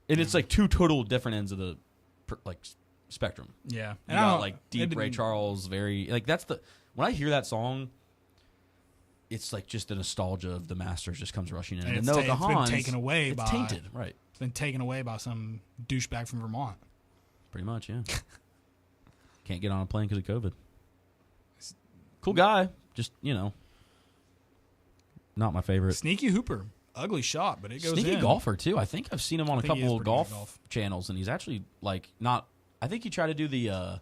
And it's like two total different ends of the spectrum. Yeah, You got like deep Ray Charles, very like that's the when I hear that song, it's like just the nostalgia of the Masters just comes rushing in. And the it's Hans, been taken away it's by tainted, right? It's been taken away by some douchebag from Vermont. Pretty much, yeah. Can't get on a plane because of COVID. Cool guy, just not my favorite. Sneaky hooper, ugly shot, but it goes Sneaky in. golfer too. I think I've seen him on a couple of golf channels, and he's actually like not. I think he tried to do the.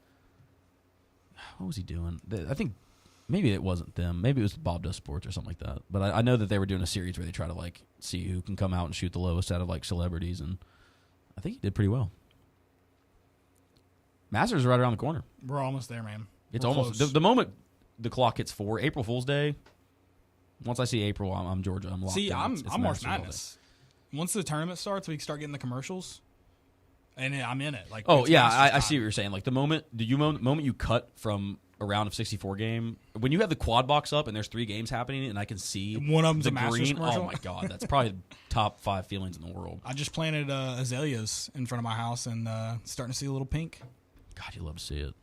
What was he doing? I think maybe it wasn't them. Maybe it was Bob Does Sports or something like that. But I know that they were doing a series where they try to like see who can come out and shoot the lowest out of like celebrities, and I think he did pretty well. Masters is right around the corner. We're almost there, man. It's We're almost close. the moment the clock hits 4. April Fool's Day. Once I see April, I'm Georgia. I'm locked. See, in. I'm It's March Masters all day. Madness. Once the tournament starts, we can start getting the commercials, and I'm in it. Like, Oh it's yeah, Masters I see what time. you're saying. Like the moment you cut from a round of 64 game, when you have the quad box up and there's 3 games happening, and I can see One of them's the a Masters green. commercial? Oh my god, that's probably top 5 feelings in the world. I just planted azaleas in front of my house and starting to see a little pink. God, you love to see it.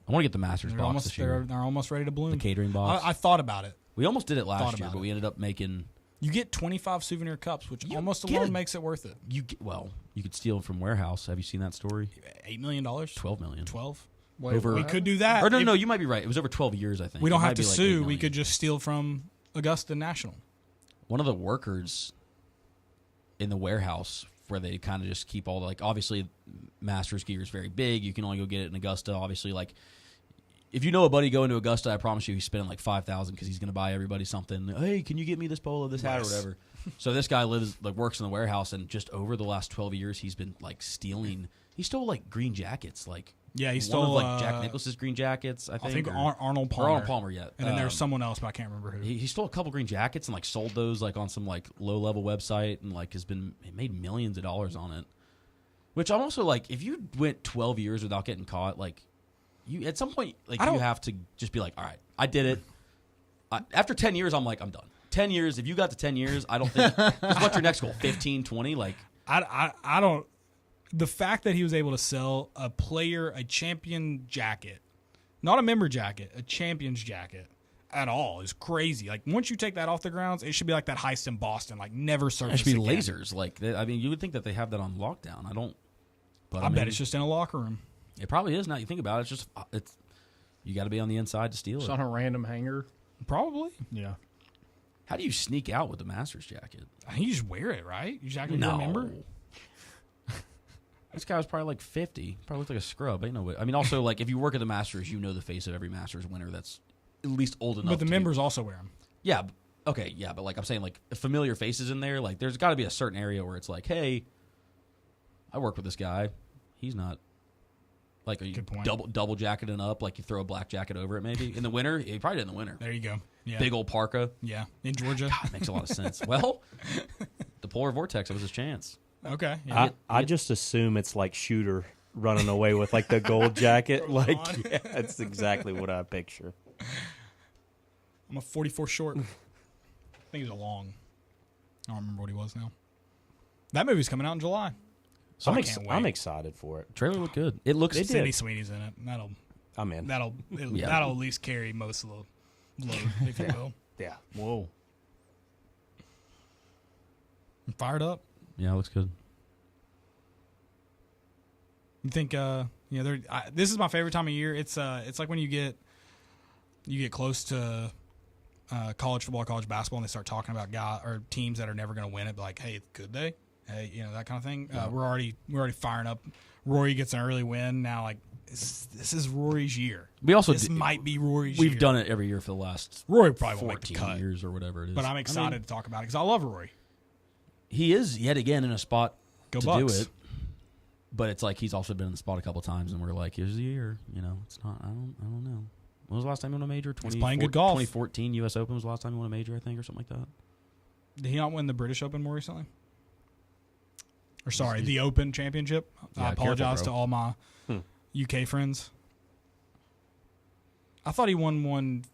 I want to get the Masters box this year. They're almost ready to bloom. The catering box. I thought about it. We almost did it last Thought year, about but it. we ended up making. You get 25 souvenir cups, which You almost get alone a- makes it worth it. You could steal from warehouse. Have you seen that story? $8 million? 12 million. 12? Over. We could do that. Or no, If no, you might be right. It was over 12 years, I think. We don't It have might to be like 8 sue. We million. could just steal from Augusta National. One of the workers in the warehouse where they kind of just keep all the, like, obviously Masters gear is very big. You can only go get it in Augusta. Obviously, like, if you know a buddy going to Augusta, I promise you he's spending like $5,000 because he's going to buy everybody something. Hey, can you get me this polo, this hat, or whatever? So this guy works in the warehouse, and just over the last 12 years, he's been like stealing. He stole like green jackets, like Yeah, he one stole of, like Jack Nicklaus's green jackets. I think Arnold or Palmer. Arnold Palmer, yeah. And then there's someone else, but I can't remember who. He stole a couple green jackets and like sold those like on some like low level website, and like he made millions of dollars on it. Which I'm also like, if you went 12 years without getting caught, like you at some point like you have to just be like, all right, I did it. After 10 years, I'm like, I'm done. 10 years. If you got to 10 years, I don't think. What's your next goal? 15, 20? Like I don't. The fact that he was able to sell a champion jacket, not a member jacket, a champion's jacket at all is crazy. Like once you take that off the grounds, it should be like that heist in Boston, like never it surface should be again. lasers. Like I mean, you would think that they have that on lockdown. I don't. But I bet it's just in a locker room. It probably is. Now you think about it, it's you got to be on the inside to steal It's it. on a random hanger. Probably. Yeah. How do you sneak out with the Masters jacket? I think you just wear it, right? You just act like you're a member. This guy was probably like 50. Probably looked like a scrub. Ain't no way. I mean, also, like, if you work at the Masters, you know the face of every Masters winner that's at least old enough. But the members also wear them. Yeah. Okay, yeah, but like I'm saying, like, familiar faces in there, like, there's got to be a certain area where it's like, hey, I work with this guy. He's not, like, Good point. double jacketing up, like you throw a black jacket over it maybe. In the winter? He probably did in the winter. There you go. Yeah. Big old parka. Yeah. In Georgia. God, makes a lot of sense. Well, the polar vortex, that was his chance. Okay. Yeah. I just assume it's like Shooter running away with like the gold jacket. Like, on. yeah, that's exactly what I picture. I'm a 44 short. I think he's a long. I don't remember what he was now. That movie's coming out in July. So I can't wait. I'm excited for it. Trailer looked good. It looks. Sydney Sweeney's in it. I'm in. That'll at least carry most of the load, if you will. Yeah. Whoa. I'm fired up. Yeah, it looks good. You think? This is my favorite time of year. It's like when you get close to college football, college basketball, and they start talking about teams that are never going to win it. But like, hey, could they? Hey, that kind of thing. We're already firing up. Rory gets an early win now. Like this is Rory's year. We also this might be Rory's year. We've done it every year for the last Rory probably won't make the 14 cut. years or whatever it is. But I'm excited to talk about it because I love Rory. He is yet again in a spot Go to Bucks. do it. But it's like he's also been in the spot a couple times, and we're like, here's the year. It's not. I don't know. When was the last time he won a major? He's playing good golf. 2014 U.S. Open was the last time he won a major, I think, or something like that. Did he not win the British Open more recently? Or sorry, the Open Championship. Yeah, I apologize careful, to all my UK friends. I thought he won one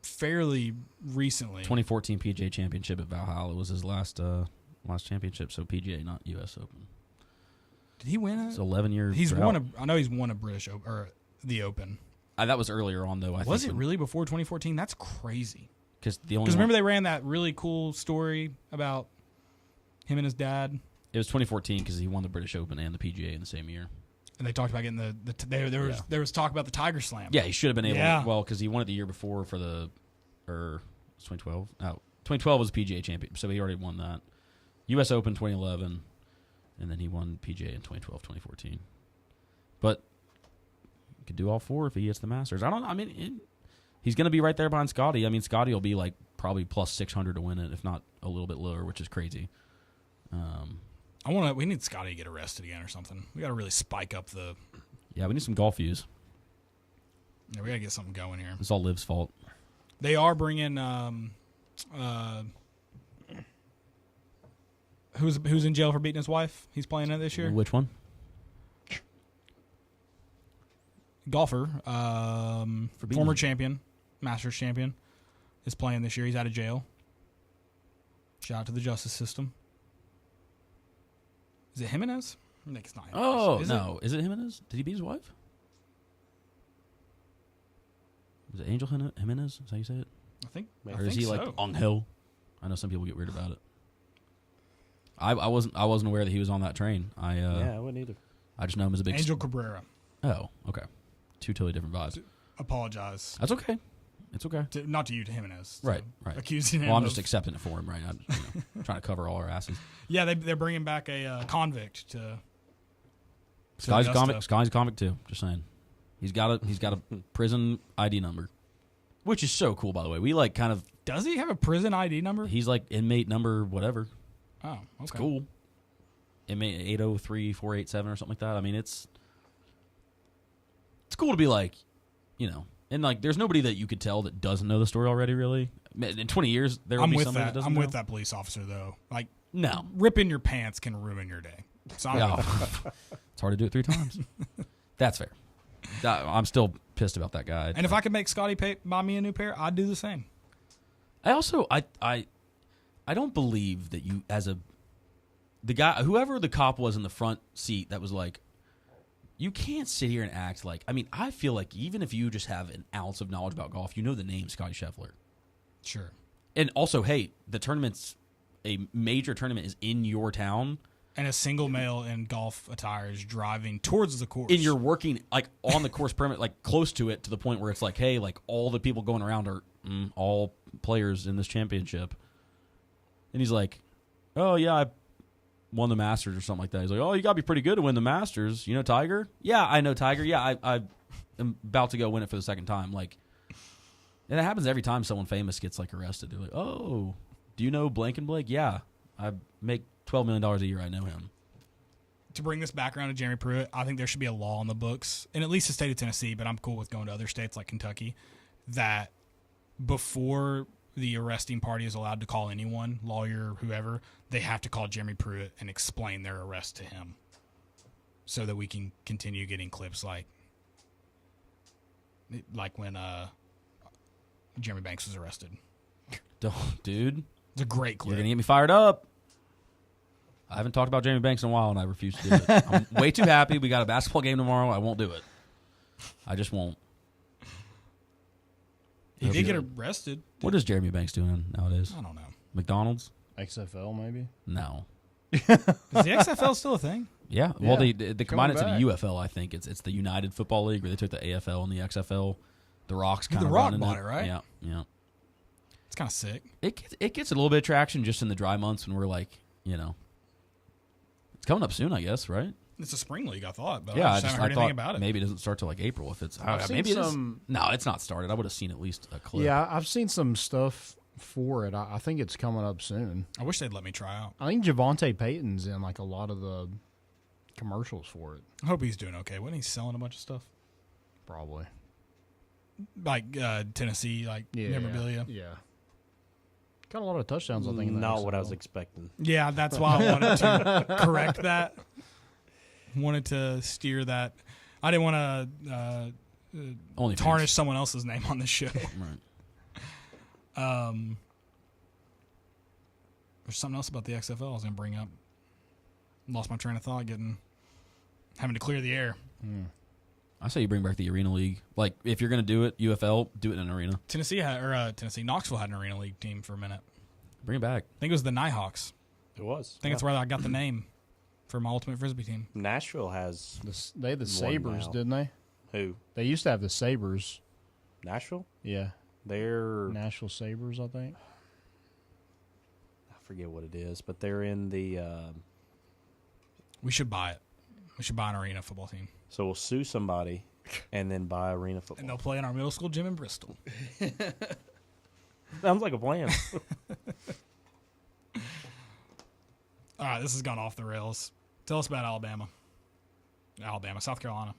fairly recently. 2014 PGA Championship at Valhalla was his last championship. So PGA, not U.S. Open. Did he win it? It's 11 years. He's won. I know he's won a British Open or the Open. That was earlier on, though. Was it really before 2014? That's crazy. Because remember they ran that really cool story about him and his dad. It was 2014 because he won the British Open and the PGA in the same year. And they talked about getting there was talk about the Tiger Slam. Yeah, he should have been able. Yeah. To, well, because he won it the year before for the, or was 2012? No, 2012 was PGA champion, so he already won that. U.S. Open 2011, and then he won PGA in 2012, 2014. But he could do all four if he gets the Masters. I don't know. I mean, he's going to be right there behind Scotty. I mean, Scotty will be like probably plus 600 to win it, if not a little bit lower, which is crazy. We need Scotty to get arrested again or something. We got to really spike up the. Yeah, we need some golf views. Yeah, we got to get something going here. It's all Liv's fault. They are bringing who's in jail for beating his wife. He's playing it this year. Which one? Golfer, former champion, Masters champion, is playing this year. He's out of jail. Shout out to the justice system. Is it Jimenez? I think it's not Jimenez. Oh, no. Is it Jimenez? Did he beat his wife? Was it Angel Jimenez? Is that how you say it? I think. Or is he like Angel? I know some people get weird about it. I wasn't aware that he was on that train. I wouldn't either. I just know him as a big Angel Cabrera. Oh, okay. Two totally different vibes. Apologize. That's okay. It's okay. Not to you, to Jimenez. Right. Accusing him. Well, I'm just accepting it for him, right? I'm trying to cover all our asses. Yeah, they're bringing back a convict to. Scotty's a convict. Scotty's a convict too. Just saying. He's got a prison ID number, which is so cool. By the way, we like kind of. Does he have a prison ID number? He's like inmate number whatever. Oh, okay. It's cool. Inmate 803487 or something like that. I mean, it's cool to be like, and like, there's nobody that you could tell that doesn't know the story already. Really, in 20 years, there will be somebody that doesn't. I'm know. with that police officer though. Like, no, ripping your pants can ruin your day. So it's hard to do it 3 times. That's fair. I'm still pissed about that guy. And if I could make Scotty buy me a new pair, I'd do the same. I also I don't believe that you the guy, whoever the cop was in the front seat that was like, you can't sit here and act like, I mean, I feel like even if you just have an ounce of knowledge about golf, you know the name Scotty Scheffler. Sure. And also, hey, a major tournament is in your town. And a single male in golf attire is driving towards the course. And you're working like on the course permit, like close to it, to the point where it's like, hey, like all the people going around are all players in this championship. And he's like, oh yeah, I won the Masters or something like that. He's like, oh, you got to be pretty good to win the Masters. You know Tiger? Yeah, I know Tiger. Yeah, I am about to go win it for the second time. Like, and it happens every time someone famous gets like arrested. They're like, oh, do you know Blank and Blake? Yeah, I make $12 million a year. I know him. To bring this back around to Jeremy Pruitt, I think there should be a law in the books, in at least the state of Tennessee, but I'm cool with going to other states like Kentucky, that before the arresting party is allowed to call anyone, lawyer, whoever, they have to call Jeremy Pruitt and explain their arrest to him so that we can continue getting clips like when Jeremy Banks was arrested. Dude. It's a great clip. You're going to get me fired up. I haven't talked about Jeremy Banks in a while, and I refuse to do it. I'm way too happy. We got a basketball game tomorrow. I won't do it. I just won't. He did get arrested. What is Jeremy Banks doing nowadays? I don't know. McDonald's? XFL, maybe? No. Is the XFL still a thing? Yeah. Well, they combined it to back. the UFL, I think. It's the United Football League, where they took the AFL and the XFL. The Rock's kind of running bought it, right? Yeah. It's kind of sick. It gets a little bit of traction just in the dry months when we're like, it's coming up soon, I guess, right? It's a spring league, I thought, but yeah, I just haven't heard anything about it. Maybe it doesn't start till like April. If it's I've seen maybe some. No, it's not started. I would have seen at least a clip. Yeah, I've seen some stuff for it. I think it's coming up soon. I wish they'd let me try out. I think Javante Payton's in like a lot of the commercials for it. I hope he's doing okay. Wasn't he selling a bunch of stuff? Probably. Like Tennessee, like memorabilia? Yeah. Got a lot of touchdowns, I think. In Not what I was expecting. Yeah, that's why I wanted to correct that. Wanted to steer that. I didn't want to tarnish someone else's name on the show. Right. There's something else about the XFL I was going to bring up. Lost my train of thought having to clear the air. I say you bring back the Arena League. Like, if you're going to do it, UFL, do it in an arena. Knoxville had an Arena League team for a minute. Bring it back. I think it was the Nighthawks. It was. I think that's where I got the name for my Ultimate Frisbee team. Nashville has. They had the Sabres, didn't they? Who? They used to have the Sabres. Nashville? Yeah. They're Nashville Sabres, I think. I forget what it is, but they're in the. We should buy it. We should buy an arena football team. So we'll sue somebody and then buy arena football. And they'll play in our middle school gym in Bristol. Sounds like a plan. All right, this has gone off the rails. Tell us about South Carolina.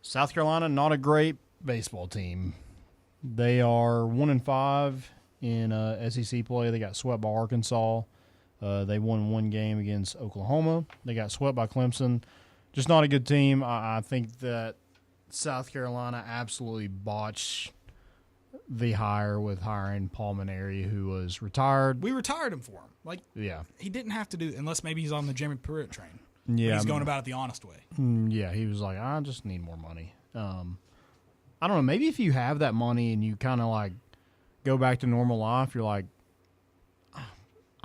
South Carolina, not a great baseball team. They are 1-5 in SEC play. They got swept by Arkansas. They won one game against Oklahoma. They got swept by Clemson. Just not a good team. I think that South Carolina absolutely botched the hire with hiring Paul Maneri, who was retired. We retired him for him. He didn't have to do it unless maybe he's on the Jimmy Pruitt train. Yeah, but he's going about it the honest way. Yeah, he was like, I just need more money. I don't know. Maybe if you have that money and you kind of like go back to normal life, you're like,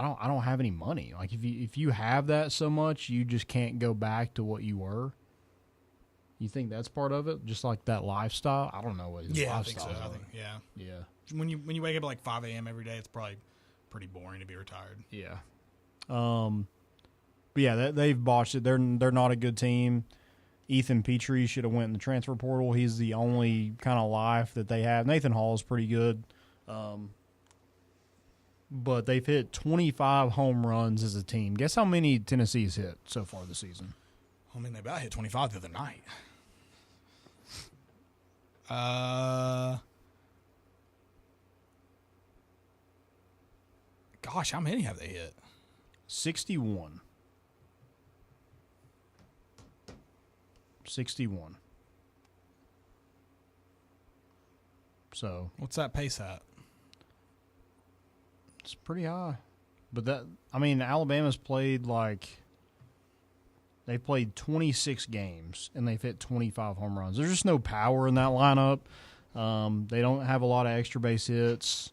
I don't have any money. Like if you have that so much, you just can't go back to what you were. You think that's part of it? Just like that lifestyle? I don't know what his lifestyle is. I think so. Yeah. When you wake up at like 5 a.m. every day, it's probably pretty boring to be retired. Yeah. But yeah, they've botched it. They're not a good team. Ethan Petrie should have went in the transfer portal. He's the only kind of life that they have. Nathan Hall is pretty good. But they've hit 25 home runs as a team. Guess how many Tennessee's hit so far this season? I mean, they about hit 25 the other night. Gosh, how many have they hit? 61. 61. So what's that pace at? It's pretty high. But Alabama's played they played 26 games and they've hit 25 home runs. There's just no power in that lineup. They don't have a lot of extra base hits.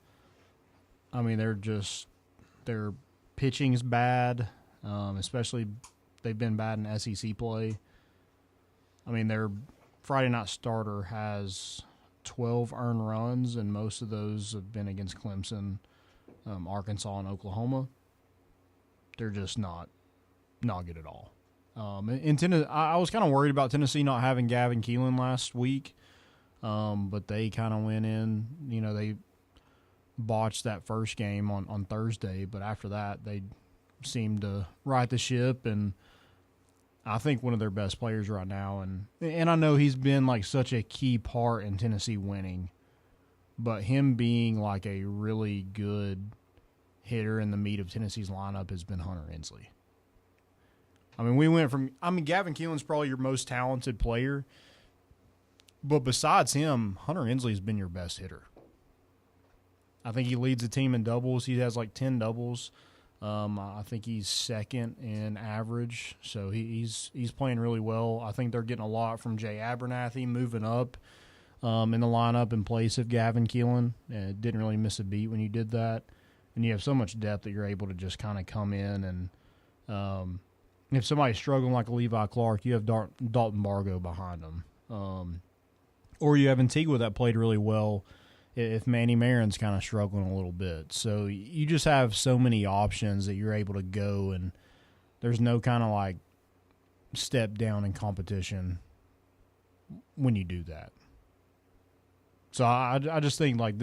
I mean, their pitching's bad, especially they've been bad in SEC play. I mean, their Friday night starter has 12 earned runs, and most of those have been against Clemson, Arkansas, and Oklahoma. They're just not good at all. In Tennessee, I was kind of worried about Tennessee not having Gavin Keelan last week, but they kind of went in. They botched that first game on Thursday, but after that, they seemed to right the ship, and I think one of their best players right now. And I know he's been like such a key part in Tennessee winning, but him being like a really good hitter in the meat of Tennessee's lineup has been Hunter Inslee. I mean, Gavin Keelan's probably your most talented player, but besides him, Hunter Inslee's been your best hitter. I think he leads the team in doubles. He has like 10 doubles. I think he's second in average, so he's playing really well. I think they're getting a lot from Jay Abernathy moving up in the lineup in place of Gavin Keelan. Didn't really miss a beat when you did that. And you have so much depth that you're able to just kind of come in and if somebody's struggling like Levi Clark, you have Dalton Bargo behind them. Or you have Antigua that played really well if Manny Marin's kind of struggling a little bit. So you just have so many options that you're able to go, and there's no kind of like step down in competition when you do that. So I just think like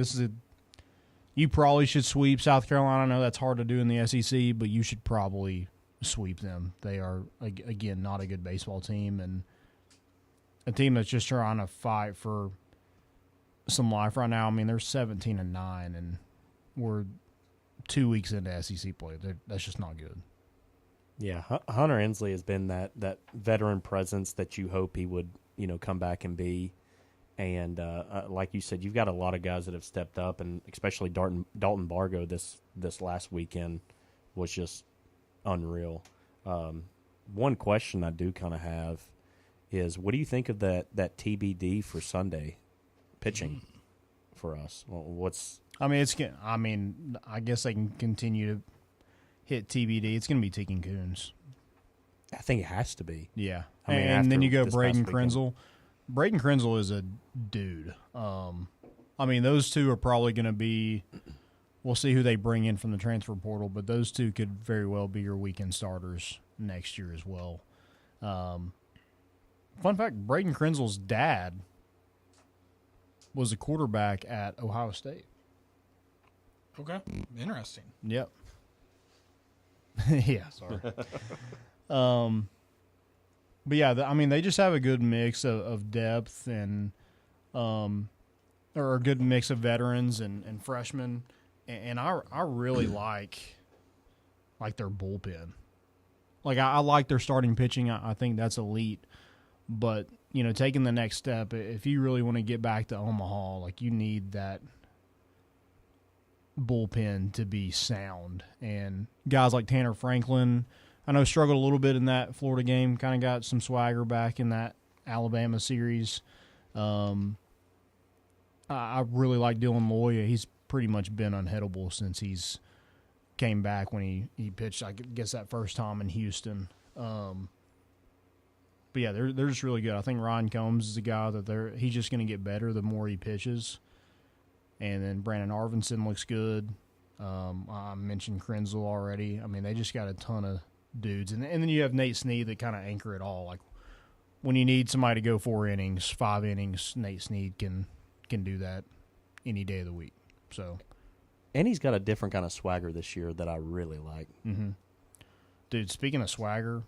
you probably should sweep South Carolina. I know that's hard to do in the SEC, but you should probably sweep them. They are, again, not a good baseball team, and a team that's just trying to fight for some life right now. I mean, they're 17-9, and we're 2 weeks into SEC play. That's just not good. Yeah, Hunter Inslee has been that veteran presence that you hope he would, come back and be. And like you said, you've got a lot of guys that have stepped up, and especially Dalton Bargo this last weekend was just unreal. One question I do kind of have is, what do you think of that TBD for Sunday pitching for us? Well, I guess they can continue to hit TBD. It's going to be Tegan Coons. I think it has to be. Yeah. And then you go this Braden past weekend. Krenzel. Braden Krenzel is a dude. Those two are probably going to be – we'll see who they bring in from the transfer portal, but those two could very well be your weekend starters next year as well. Fun fact, Braden Krenzel's dad was a quarterback at Ohio State. Okay. Interesting. Yep. Yeah, sorry. But yeah, they just have a good mix of depth and, or a good mix of veterans and freshmen, and I really like their bullpen. Like I like their starting pitching. I think that's elite, but taking the next step, if you really want to get back to Omaha, like you need that bullpen to be sound, and guys like Tanner Franklin, I know struggled a little bit in that Florida game, kind of got some swagger back in that Alabama series. I really like Dylan Loya. He's pretty much been unhittable since he's came back when he pitched, I guess, that first time in Houston. But yeah, they're just really good. I think Ryan Combs is a guy that he's just going to get better the more he pitches. And then Brandon Arvinson looks good. I mentioned Krenzel already. They just got a ton of dudes. And then you have Nate Snead that kind of anchor it all. Like when you need somebody to go 4 innings, 5 innings, Nate Snead can do that any day of the week. So, and he's got a different kind of swagger this year that I really like. Mm-hmm. Dude, speaking of swagger,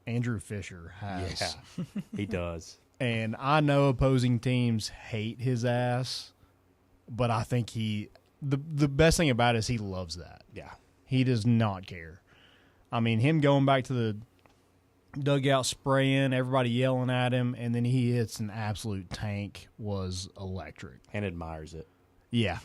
Andrew Fisher has. Yeah, he does. And I know opposing teams hate his ass, but I think the best thing about it is he loves that. Yeah. He does not care. Him going back to the dugout spraying, everybody yelling at him, and then he hits an absolute tank was electric. And admires it. Yeah.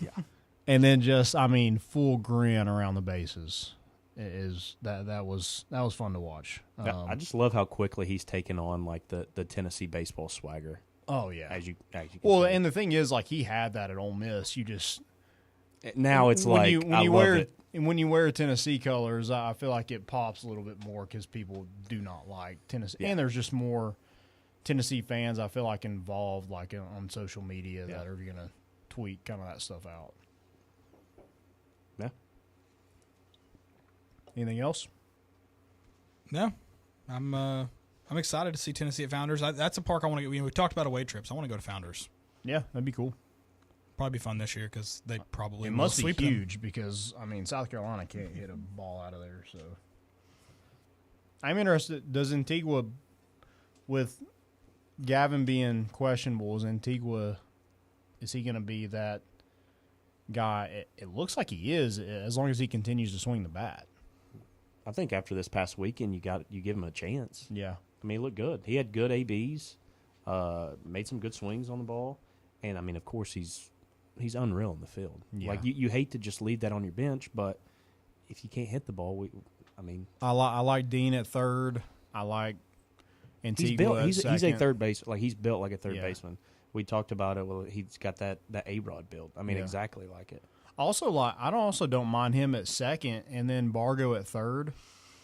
And then just, full grin around the bases. That was fun to watch. I just love how quickly he's taken on like the Tennessee baseball swagger. Oh yeah. As you can well, say. and the thing is, like, he had that at Ole Miss. You just now it's when like you I love wear it. and when you wear Tennessee colors, I feel like it pops a little bit more because people do not like Tennessee, and there's just more Tennessee fans I feel like involved, like on social media that are gonna tweet kind of that stuff out. Yeah. Anything else? No, I'm excited to see Tennessee at Founders. That's a park I want to get. We talked about away trips. I want to go to Founders. Yeah, that'd be cool. Probably be fun this year because they probably it will must be sweep them. huge because South Carolina can't hit a ball out of there. So I'm interested. Does Antigua, with Gavin being questionable, is he going to be that guy? It looks like he is, as long as he continues to swing the bat. I think after this past weekend, you give him a chance. Yeah. He looked good. He had good ABs, made some good swings on the ball, and of course he's unreal in the field. Yeah. Like you hate to just leave that on your bench, but if you can't hit the ball, I like Dean at third. I like Antigua he's at second. a third base. Like he's built like a third baseman. We talked about it. Well, he's got that A-Rod build. Exactly like it. I also don't mind him at second, and then Bargo at third.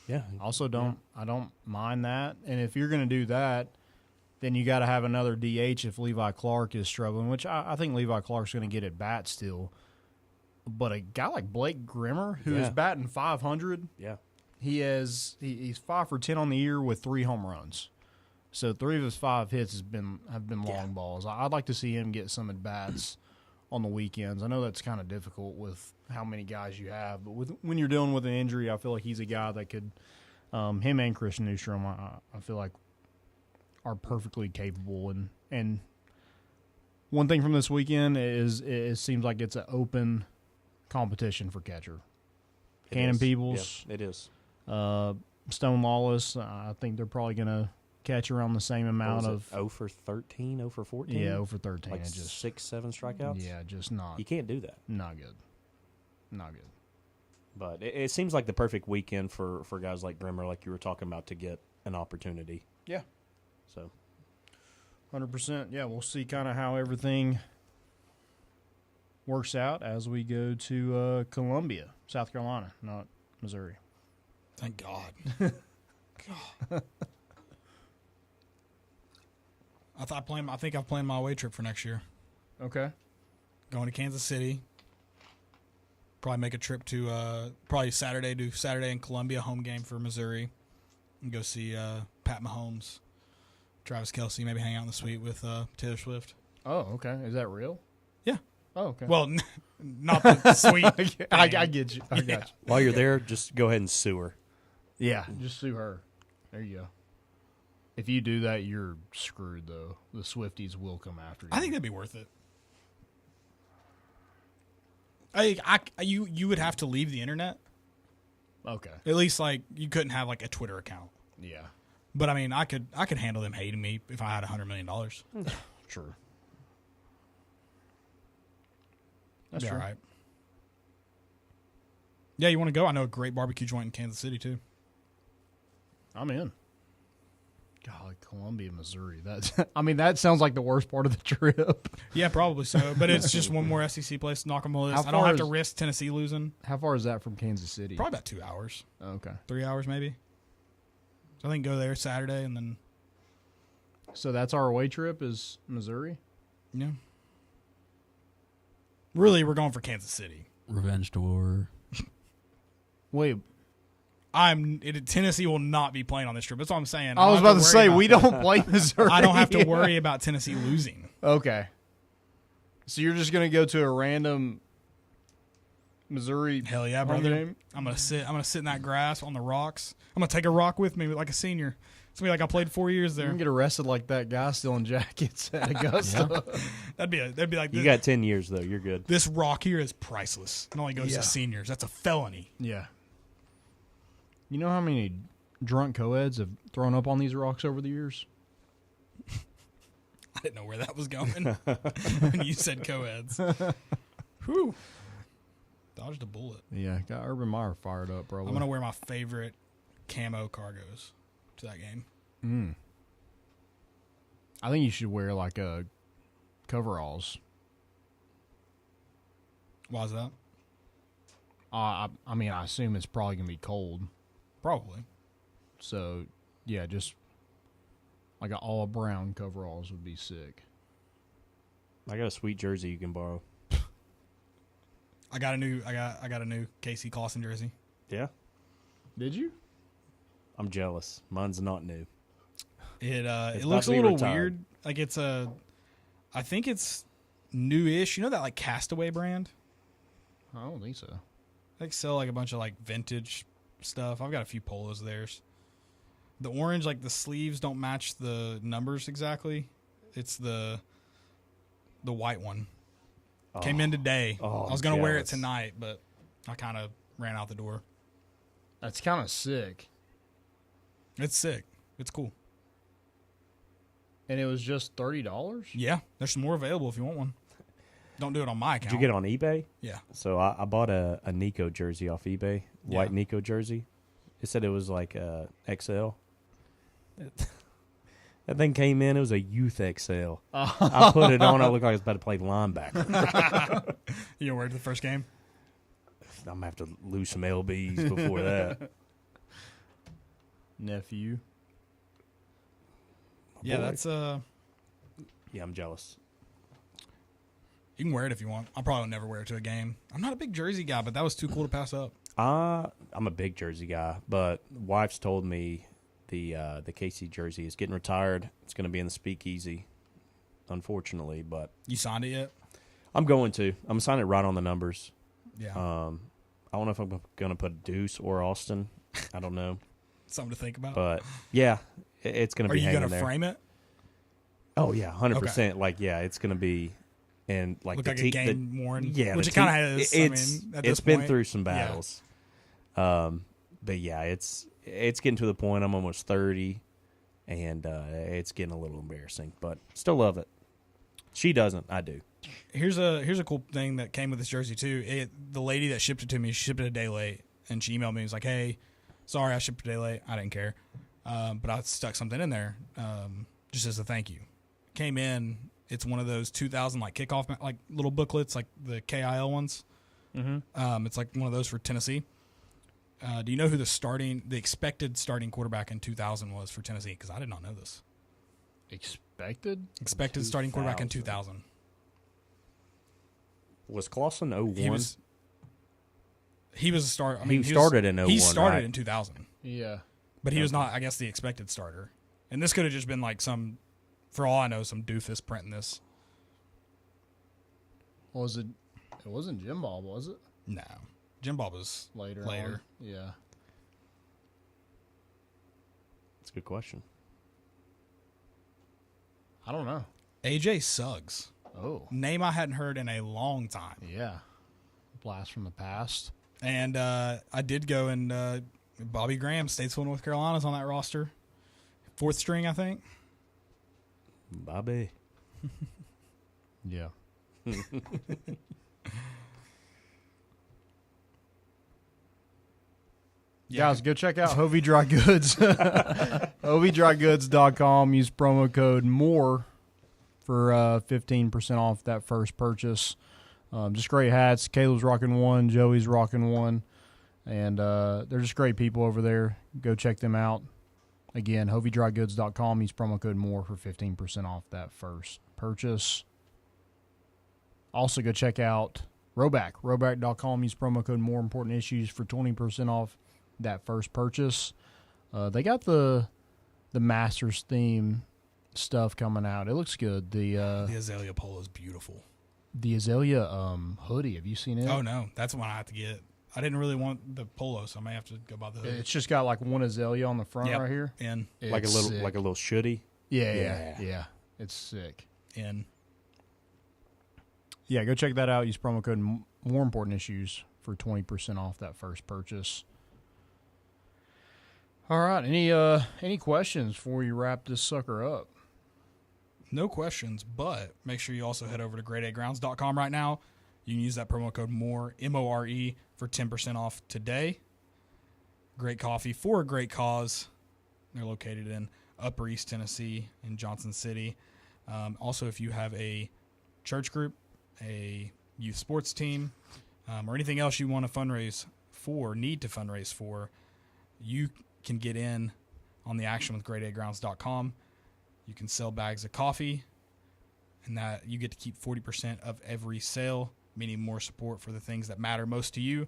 Yeah. I don't mind that. And if you're going to do that, then you got to have another DH if Levi Clark is struggling, which I think Levi Clark's going to get at bat still. But a guy like Blake Grimmer, who is batting .500, he's 5 for 10 on the year with 3 home runs. So 3 of his 5 hits have been long balls. I'd like to see him get some at bats on the weekends. I know that's kind of difficult with how many guys you have, but when you're dealing with an injury, I feel like he's a guy that could, him and Christian Newstrom, I feel like are perfectly capable. And one thing from this weekend is it seems like it's an open competition for catcher. Cannon Peebles. Yeah, it is. Stone Lawless, I think they're probably going to catch around the same amount of 0 for 13, 0 for 14. Yeah, 0 for 13. Like It just 6-7 strikeouts. yeah, just not You can't do that. not good. Not good. But it seems like the perfect weekend for guys like Grimmer, like you were talking about, to get an opportunity. Yeah. So 100%. Yeah, we'll see kind of how everything works out as we go to Columbia, South Carolina, not Missouri. Thank God. God. I think I've planned my away trip for next year. Okay. Going to Kansas City. Probably make a trip to probably Saturday in Columbia, home game for Missouri, and go see Pat Mahomes, Travis Kelce, maybe hang out in the suite with Taylor Swift. Oh, okay. Is that real? Yeah. Oh, okay. Well, not the suite. I get you. I got you. while you're there, just go ahead and sue her. Yeah, just sue her. There you go. If you do that, you're screwed, though. The Swifties will come after you. I think that'd be worth it. You would have to leave the internet. Okay. At least like you couldn't have like a Twitter account. Yeah. But I mean, I could handle them hating me if I had $100 million. True. That's true. all right. Yeah, you want to go? I know a great barbecue joint in Kansas City too. I'm in. God, Columbia, Missouri. That sounds like the worst part of the trip. Yeah, probably so. But it's just one more SEC place to knock on my list. I don't have to risk Tennessee losing. How far is that from Kansas City? Probably about 2 hours. Oh, okay. 3 hours maybe. So I think go there Saturday and then. So that's our away trip is Missouri? Yeah. Really, we're going for Kansas City. Revenge tour. Wait. Tennessee will not be playing on this trip. That's all I'm saying. I was about to say, we don't play Missouri. I don't have to worry about Tennessee losing. Okay. So you're just going to go to a random Missouri Hell yeah, home brother. game? I'm gonna sit in that grass on the rocks. I'm gonna take a rock with me like a senior. It's gonna be like I played 4 years You there. can get arrested like that guy stealing jackets at Augusta. That'd be like You got 10 years, though. You're good. this rock here is priceless. It only goes Yeah. to seniors. That's a felony. Yeah. You know how many drunk co-eds have thrown up on these rocks over the years? I didn't know where that was going when you said co-eds. Whew. Dodged a bullet. Yeah, got Urban Meyer fired up, probably. I'm gonna wear my favorite camo cargos to that game. I think you should wear like coveralls. Why is that? I mean, I assume it's probably gonna be cold. Probably. So, yeah, just like an all brown coveralls would be sick. I got a sweet jersey you can borrow. I got a new KC Clausen jersey. Yeah? Did you? I'm jealous. Mine's not new. It It's looks a about to be little retired. weird. Like I think it's new-ish. You know that like Castaway brand? I don't think so. They sell like a bunch of like vintage stuff. I've got a few polos of theirs. The orange, like the sleeves don't match the numbers exactly. It's the white one. Came in today. I was gonna wear it jealous. tonight, but I kind of ran out the door. That's kind of sick. It's sick. It's cool. And it was just $30? Yeah, there's some more available if you want one. Don't do it on my account. Did you get it on eBay? Yeah. So I bought a Nico jersey off eBay, white Nico jersey. It said it was like XL. That thing came in, it was a youth XL. I put it on, I looked like I was about to play linebacker. You gonna wear it to the first game? I'm going to have to lose some LBs before that. Nephew. Yeah, boy. that's Yeah, I'm jealous. you can wear it if you want. I'll probably never wear it to a game. I'm not a big jersey guy, but that was too cool to pass up. I'm a big jersey guy, but wife's told me the KC jersey is getting retired. It's going to be in the speakeasy, unfortunately, but You signed it yet? I'm going to. I'm signing it right on the numbers. Yeah. I don't know if I'm going to put Deuce or Austin. I don't know. Something to think about. But, yeah, it's going to Are be you hanging gonna there. frame it? Oh, yeah, 100%. Okay. Like, yeah, it's going to be – and like Look the like a game worn. Yeah, which the it kind of has. It's, at this it's been point. through some Yeah. battles. But, yeah, it's getting to the point. I'm almost 30. and it's getting a little embarrassing, but still love it. She doesn't. I do. Here's a cool thing that came with this jersey too. The lady that shipped it to me, she shipped it a day late, and she emailed me. It was like, "Hey, sorry, I shipped it a day late. I didn't care, but I stuck something in there just as a thank you." Came in. It's one of those 2000 like kickoff like little booklets, like the KIL ones. Mm-hmm. It's like one of those for Tennessee. Do you know who the expected starting quarterback in 2000 was for Tennessee? Because I did not know this. Expected starting quarterback in 2000. Was Clausen 01? He was a starter. He started in 01, He started right? in 2000. Yeah. But he was not, I guess, the expected starter. And this could have just been like some, for all I know, some doofus printing this. Was it? It wasn't Jim Bob, was it? No. Jim Bob was later. On? Yeah. That's a good question. I don't know. AJ Suggs. Oh. Name I hadn't heard in a long time. Yeah. Blast from the past. And I did go and Bobby Graham, Statesville, North Carolina's on that roster. 4th string, I think. Bobby. Yeah. Guys, go check out Hovey Dry Goods. HoveyDryGoods.com. Use promo code MORE for 15% off that first purchase. Just great hats. Caleb's rocking one. Joey's rocking one. And they're just great people over there. Go check them out. Again, HoveyDryGoods.com. Use promo code MORE for 15% off that first purchase. Also, go check out Roback. Roback.com. Use promo code MORE important issues for 20% off that first purchase. They got the Masters theme stuff coming out. It looks good. The Azalea polo is beautiful. The Azalea hoodie. Have you seen it? Oh no, that's one I have to get. I didn't really want the polo, so I may have to go buy the hoodie. It's just got like one Azalea on the front right here. In Like a little shouldy. Yeah. It's sick. In. Yeah, go check that out. Use promo code MORE important issues for 20% off that first purchase. All right. Any questions before we wrap this sucker up? No questions, but make sure you also head over to GreatAgrounds.com right now. You can use that promo code MORE, MORE, for 10% off today. Great coffee for a great cause. They're located in Upper East Tennessee in Johnson City. Also, if you have a church group, a youth sports team, or anything else you want to fundraise for, need to fundraise for, you can get in on the action with GreatAgrounds.com. You can sell bags of coffee, and that you get to keep 40% of every sale, meaning more support for the things that matter most to you.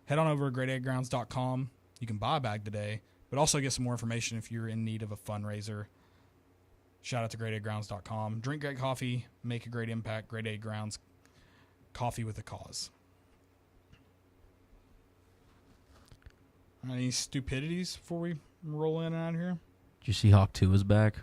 Head on over to GreatAgrounds.com. You can buy a bag today, but also get some more information if you're in need of a fundraiser. Shout out to GreatAgrounds.com. Drink great coffee, make a great impact. Great A Grounds, coffee with a cause. Any stupidities before we roll in and out of here? Did you see Hawk 2 is back?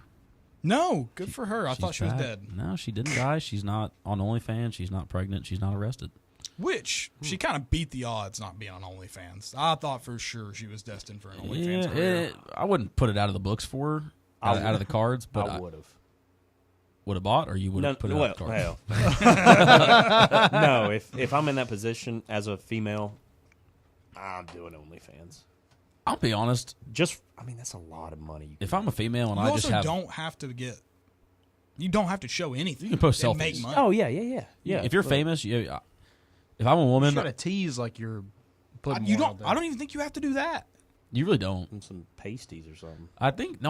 No, good for her. I thought she was dead. No, she didn't die. She's not on OnlyFans. She's not pregnant. She's not arrested. Which, she kind of beat the odds not being on OnlyFans. I thought for sure she was destined for an OnlyFans career. I wouldn't put it out of the books for her, out of the cards, but I would have. Would have bought, or you would have put it out of the cards? Well. No, if I'm in that position as a female, I'm doing OnlyFans. I'll be honest. That's a lot of money. If I'm a female and you I just have, don't have to get. You don't have to show anything. You can post and selfies. Make money. Oh yeah. If you're famous, if I'm a woman, You try to tease like you're putting. You more don't. out there. I don't even think you have to do that. you really don't. And some pasties or something. I think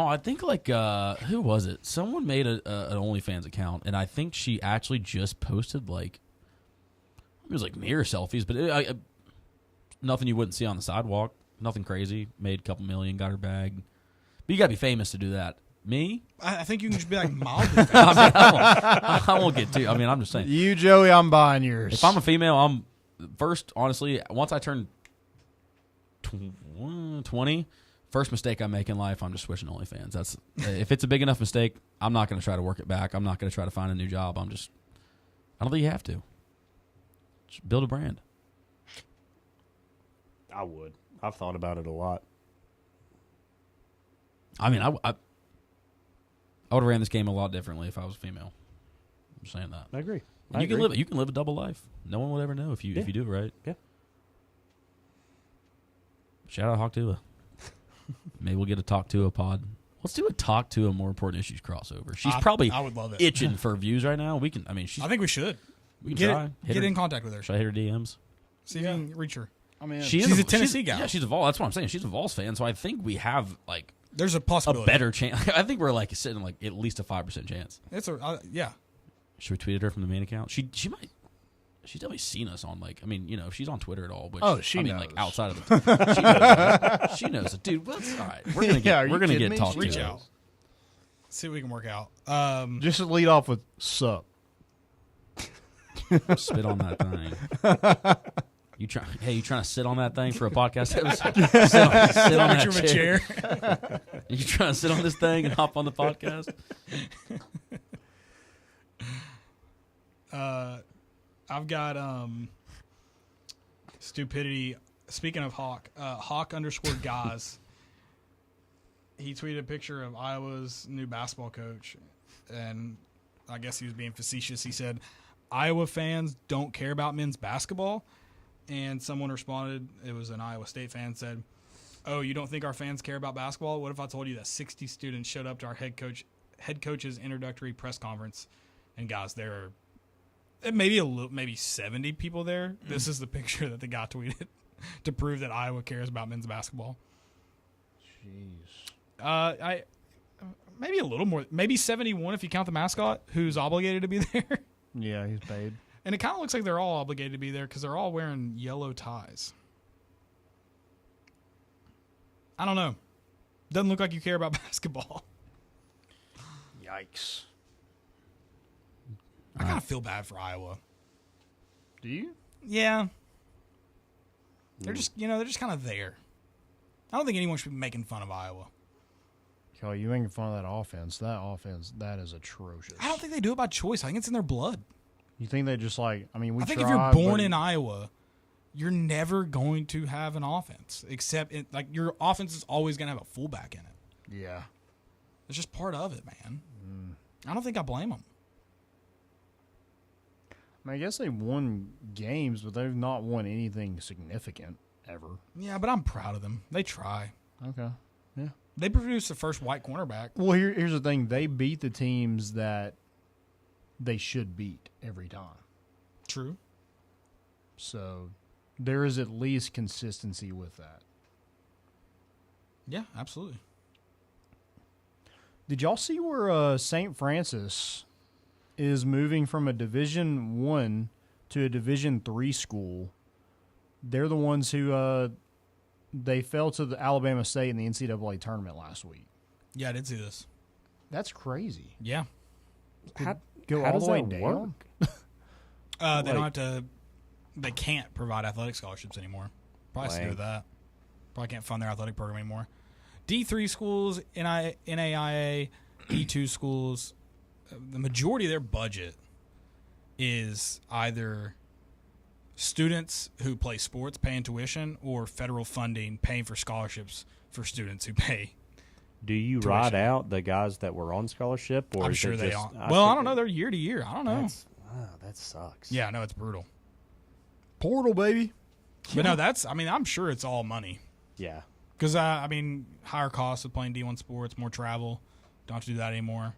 like who was it? Someone made an OnlyFans account, and I think she actually just posted like it was like mirror selfies, but nothing you wouldn't see on the sidewalk. Nothing crazy. Made a couple million, got her bag. But you gotta be famous to do that. Me? I think you can just be like mildly famous. I won't get too. I'm just saying. You, Joey, I'm buying yours. If I'm a female, I'm first. Honestly, once I turn 20, first mistake I make in life, I'm just switching OnlyFans. That's if it's a big enough mistake, I'm not going to try to work it back. I'm not going to try to find a new job. I don't think you have to. Just build a brand. I would. I've thought about it a lot. I mean, I would have ran this game a lot differently if I was a female. I'm saying that. I agree. And you can live a double life. No one would ever know if you do it right. Yeah. Shout out Hawk Tua. Maybe we'll get a Talk Tua pod. Let's do a Talk Tua More Important Issues crossover. She's probably I would love it. itching for views right now. We can. I think we should. We can try. Get in contact with her. Should I hit her DMs? See if you can reach her. I mean, she's a Tennessee guy. Yeah, she's a Vols. That's what I'm saying. She's a Vols fan, so I think we have like there's a possibility, a better chance. I think we're like sitting like at least a 5% chance. It's a yeah. Should we tweet at her from the main account? She might. She's definitely seen us on like. I mean, you know, if she's on Twitter at all. Which, she knows. Like outside of the. she knows it, dude. Well, all right. We're gonna get talked to. Reach out. See what we can work out. Just to lead off with sup. Spit on that thing. You trying to sit on that thing for a podcast episode? sit on that chair. You trying to sit on this thing and hop on the podcast? I've got stupidity. Speaking of Hawk, Hawk_guys. He tweeted a picture of Iowa's new basketball coach, and I guess he was being facetious. He said, "Iowa fans don't care about men's basketball," and someone responded. It was an Iowa State fan, said, "Oh, you don't think our fans care about basketball? What if I told you that 60 students showed up to our head coach's introductory press conference, and guys, there are maybe 70 people there. This is the picture that the guy tweeted to prove that Iowa cares about men's basketball." Jeez. Maybe a little more, maybe 71 if you count the mascot, who's obligated to be there. Yeah, he's paid. And it kind of looks like they're all obligated to be there because they're all wearing yellow ties. I don't know. Doesn't look like you care about basketball. Yikes. I kind of feel bad for Iowa. Do you? Yeah. They're just kind of there. I don't think anyone should be making fun of Iowa. Kelly, you making fun of that offense. That is atrocious. I don't think they do it by choice. I think it's in their blood. You think they just like, I mean, I think if you're born in Iowa, you're never going to have an offense. Except, your offense is always going to have a fullback in it. Yeah. It's just part of it, man. I don't think I blame them. I mean, I guess they won games, but they've not won anything significant ever. Yeah, but I'm proud of them. They try. Okay. Yeah. They produced the first white cornerback. Well, here's the thing. They beat the teams that they should beat every time. True. So there is at least consistency with that. Yeah, absolutely. Did y'all see where St. Francis is moving from a Division I to a Division III school? They're the ones who they fell to the Alabama State in the NCAA tournament last week. Yeah, I did see this. That's crazy. Yeah. How does the way that down? They don't have to. They can't provide athletic scholarships anymore. Probably has to do with that. Probably can't fund their athletic program anymore. D3 schools, NAIA, D2 schools, the majority of their budget is either students who play sports paying tuition or federal funding paying for scholarships for students who pay. Do you tuition. ride out the guys that were on scholarship? Or I'm is sure it they just, are. Well, I don't know. They're year to year. I don't know. That sucks. Yeah, no, it's brutal. Portal, baby. But no, I'm sure it's all money. Yeah. Because, higher costs of playing D1 sports, more travel. Don't have to do that anymore.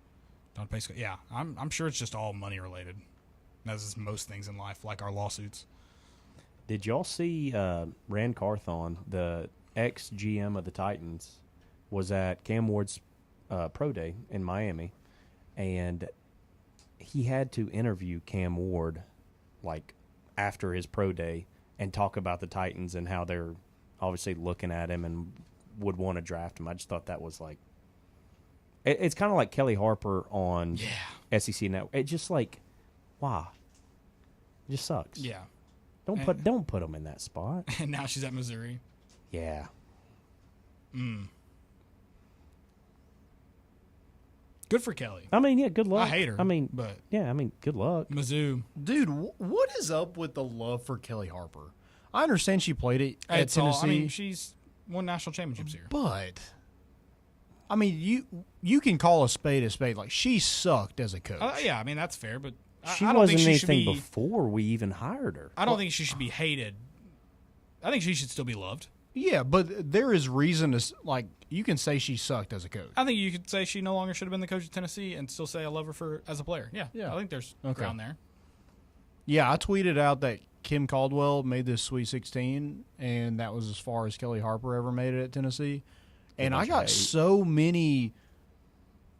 Don't pay. Yeah, I'm sure it's just all money related. As is most things in life, like our lawsuits. Did y'all see Rand Carthon, the ex-GM of the Titans, was at Cam Ward's pro day in Miami, and he had to interview Cam Ward, like, after his pro day and talk about the Titans and how they're obviously looking at him and would want to draft him. I just thought that was, like, it's kind of like Kelly Harper on SEC Network. It just, like, wow. It just sucks. Yeah. Don't put him in that spot. And now she's at Missouri. Yeah. Good for Kelly. I mean, yeah, good luck. I hate her. I mean, but yeah, I mean, good luck. Mizzou. Dude, what is up with the love for Kelly Harper? I understand she played it at Tennessee. she's won national championships here. But I mean, you can call a spade a spade. Like, she sucked as a coach. Yeah, I mean, that's fair, but She I don't wasn't think she should anything be, before we even hired her. I don't think she should be hated. I think she should still be loved. Yeah, but there is reason to, like, you can say she sucked as a coach. I think you could say she no longer should have been the coach of Tennessee and still say I love her as a player. Yeah. I think there's ground there. Yeah, I tweeted out that Kim Caldwell made this Sweet 16, and that was as far as Kelly Harper ever made it at Tennessee. And I got so many.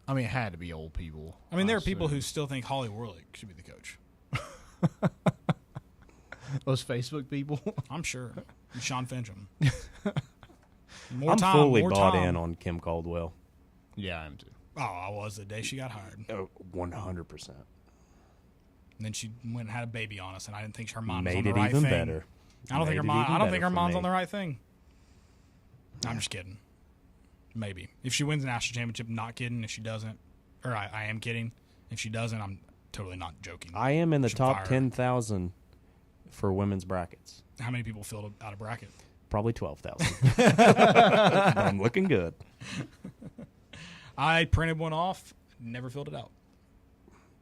I mean, it had to be old people. I mean, there are people who still think Holly Warlick should be the coach. Those Facebook people? I'm sure. And Sean Fincham. I'm fully bought in on Kim Caldwell. Yeah, I am too. Oh, I was the day she got hired. 100%. And then she went and had a baby on us, and I didn't think her mom was Made on the it right even thing. better. I don't think her Made it mom. even I don't better think her for mom's me. on the right thing. I'm just kidding. Maybe if she wins the national championship, not kidding. If she doesn't, or I am kidding. If she doesn't, I'm totally not joking. I am in the Should top fire her. 10,000 for women's brackets. How many people filled out a bracket? Probably 12,000. But I'm looking good. I printed one off. Never filled it out.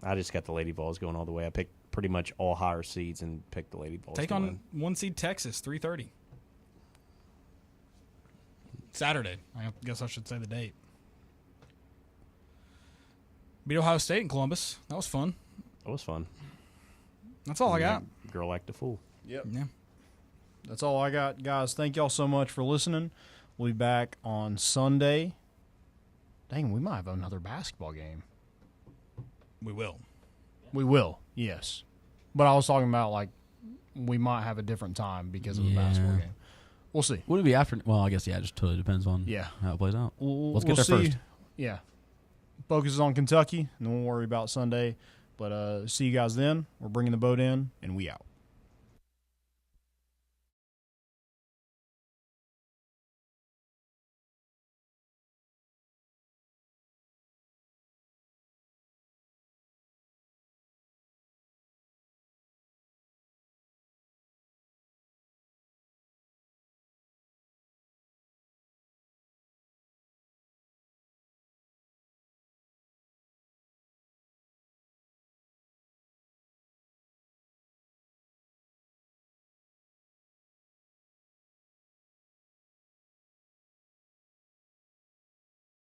I just got the Lady Vols going all the way. I picked pretty much all higher seeds and picked the Lady Vols. Take to on win. 1 seed Texas, 3:30. Saturday. I guess I should say the date. Beat Ohio State in Columbus. That was fun. That was fun. That's all I got. Girl act a fool. Yep. Yeah. That's all I got, guys. Thank y'all so much for listening. We'll be back on Sunday. Dang, we might have another basketball game. We will. We will, yes. But I was talking about, like, we might have a different time because of the basketball game. We'll see. Would it be after? Well, I guess, yeah, it just totally depends on how it plays out. Let's get there see. first. Yeah. Focus on Kentucky, and then we'll worry about Sunday. But see you guys then. We're bringing the boat in, and we out.